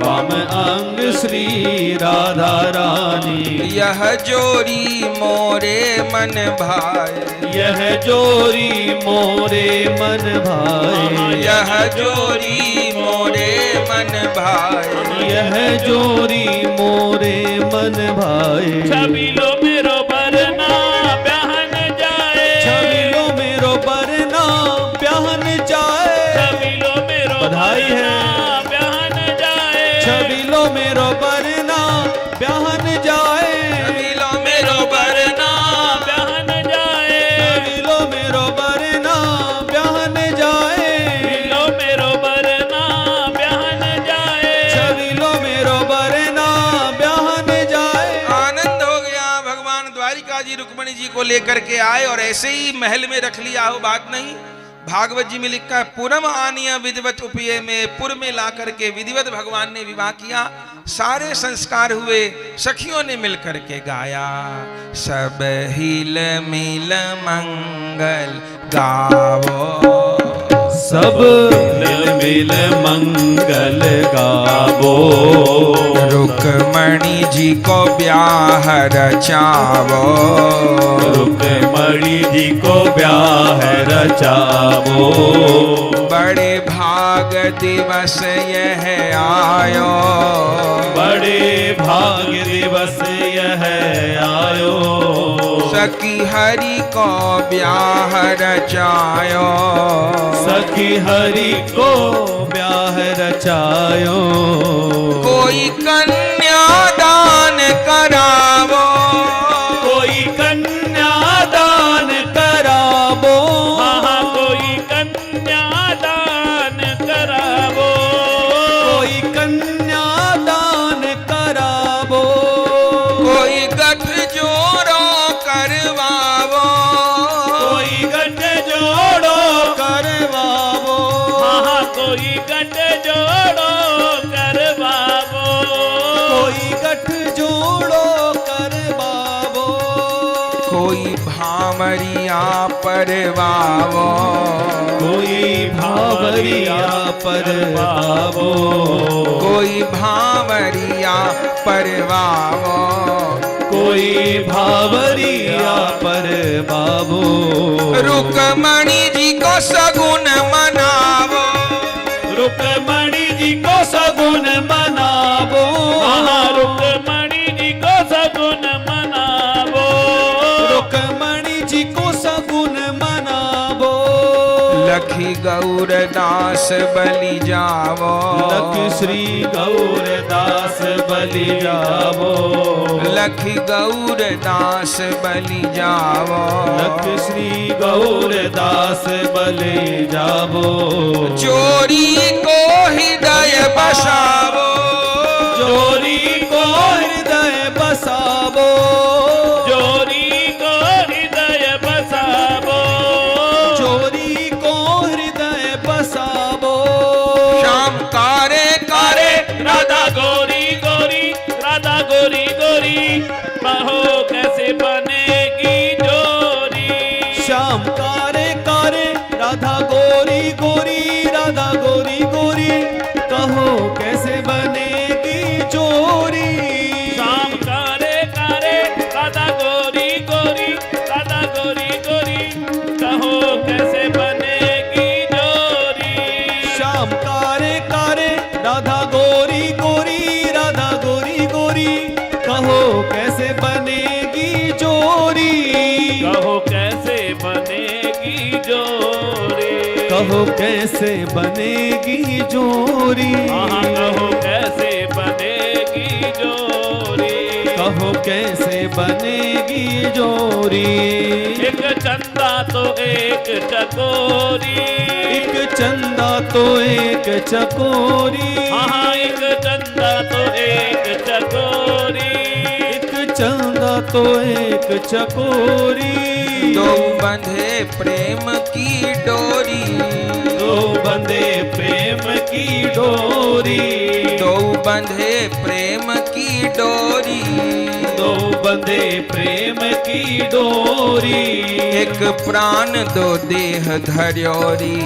वाम अंग श्री राधा रानी। यह जोरी मोरे मन भाए, यह जोरी मोरे मन भाए। यह जोरी मोरे मन भाए, यह जोरी मोरे मन भाए। छबीलो मेरो बरना ब्याहन जाए, छबीलो मेरो बरना ब्याहन जाए। छबीलो मेरो बधाई है। बरना ब्याहन जाए, छबीलो मेरो बरना ब्याहन जाए। छबीलो मेरो बरना ब्याहन जाए, छबीलो मेरो बरना ब्याहन जाए। छबीलो मेरो बरना ब्याहन जाए, छबीलो मेरो बरना ब्याहन जाए। आनंद हो गया। भगवान द्वारिका जी रुक्मणी जी को लेकर के आए और ऐसे ही महल में रख लिया हो, बात नहीं। भागवत जी में लिखा है, पुरम आनिया विधिवत उपये में, पुर में ला करके विधिवत भगवान ने विवाह किया। सारे संस्कार हुए, सखियों ने मिलकर के गाया, सब हिल मिल मंगल गावो, सब मिल मंगल गावो। रुक्मणी जी को ब्याह रचावो, रुक्मणी जी को ब्याह रचावो। बड़े भाग दिवस यह आयो, बड़े भाग दिवस यह आयो। सखी हरि को ब्याह रचायो, सखी हरि को ब्याह रचायो। कोई कन्या दान करावो, कोई कन्या दान करावो। हाँ कोई कन्या दान करावो, कोई कन्या दान करावो। कोई गठ जोड़ो करवावो, कोई गठ जोड़ो करवावो। हाँ कोई गठ जोड़ो करवावो, कोई गठ जोड़ो करवावो। कोई भामरिया परवावो, कोई भावरिया परवावो। कोई भामरिया परवावो, कोई भावरिया परवावो। रुक्मणी जी को सगुन मनावो, रुक्मणी जी को सगुन मनावो। हाँ रुक्मणी जी को सगुन मनावो, रुक्मणी जी को सगुन मनावो। लखी गौरदास बलि जावो, लख श्री गौरदास बलि जावो। लखी गौरदास बलि जावो, लख श्री गौरदास बलि जावो। चोरी को हृदय बसावो, जोरी को हृदय बसावो। जोरी को हृदय गोरी गोरी राधा गोरी गोरी, कहो कैसे बनेगी जोड़ी। श्याम कारे कारे राधा गोरी गोरी, राधा गोरी गोरी, कहो कैसे बनेगी जोड़ी। श्याम कारे कारे राधा गोरी गोरी, राधा गोरी गोरी, कहो कैसे बनेगी जोड़ी। कहो कैसे बनेगी जोड़ी। कहो कैसे बनेगी जोड़ी। हाँ कहो कैसे बनेगी जोड़ी। कहो कैसे बनेगी जोड़ी। एक चंदा तो एक चकोरी, एक चंदा तो एक चकोरी। हाँ एक चंदा तो एक चकोरी। एक चंदा तो एक चकोरी। दो बंधे प्रेम की डोरी। दो बंधे प्रेम की डोरी। दो बंधे प्रेम की डोरी। दो बंधे प्रेम की डोरी। एक प्राण दो देह धर्योरी।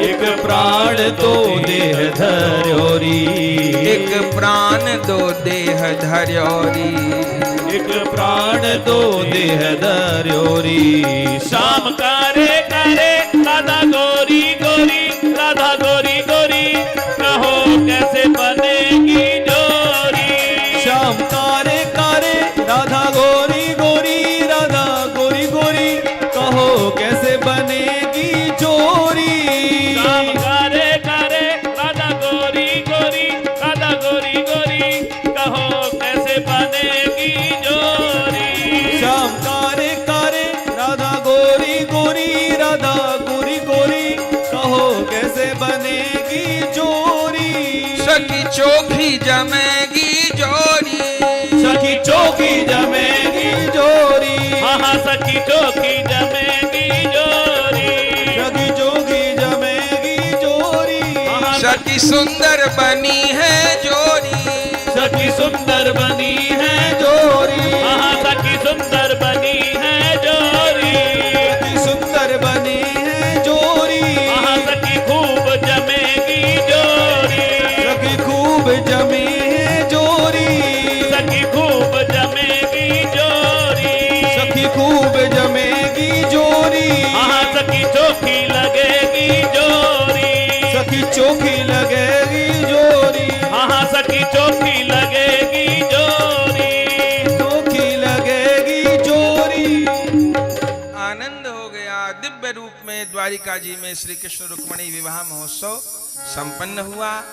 एक प्राण दो देह धर्योरी। एक प्राण दो देह धर्योरी। एक प्राण दो देह धर्योरी। श्याम कारे कारे राधा गोरी गोरी, राधा गोरी गोरी, कहो कैसे बनेगी जोड़ी। श्याम कारे कारे राधा गोरी गोरी, राधा गोरी गोरी, कहो कैसे बनेगी जोड़ी। श्याम कारे कारे राधा गोरी गोरी, राधा गोरी गोरी, कहो कैसे बनेगी जोड़ी। श्याम कारे कारे राधा गोरी गोरी, राधा गोरी गोरी, कहो कैसे बनेगी जोड़ी। सखी चोखी जमेगी जोड़ी। सखी चौकी जमेगी जोड़ी। हाँ सखी चौकी जमेगी जोड़ी। सखी चौकी जमेगी जोड़ी। सखी सुंदर बनी है जोड़ी। सखी सुंदर बनी है जोड़ी। हाँ सखी सुंदर बनी है जोड़ी। सखी सुंदर बनी है जोड़ी। हाँ सखी खूब जमेगी जोड़ी। सखी खूब जमी है जोड़ी। सखी खूब जमेगी जोड़ी। सखी खूब जमेगी जोड़ी। हाँ सखी चौकी लगेगी जोड़ी। सखी चौकी लगेगी जोड़ी। हाँ सखी चौकी लगेगी जोड़ी। चौकी लगेगी जोड़ी। आनंद हो गया। दिव्य रूप में द्वारिका जी में श्री कृष्ण रुक्मणी विवाह महोत्सव संपन्न हुआ।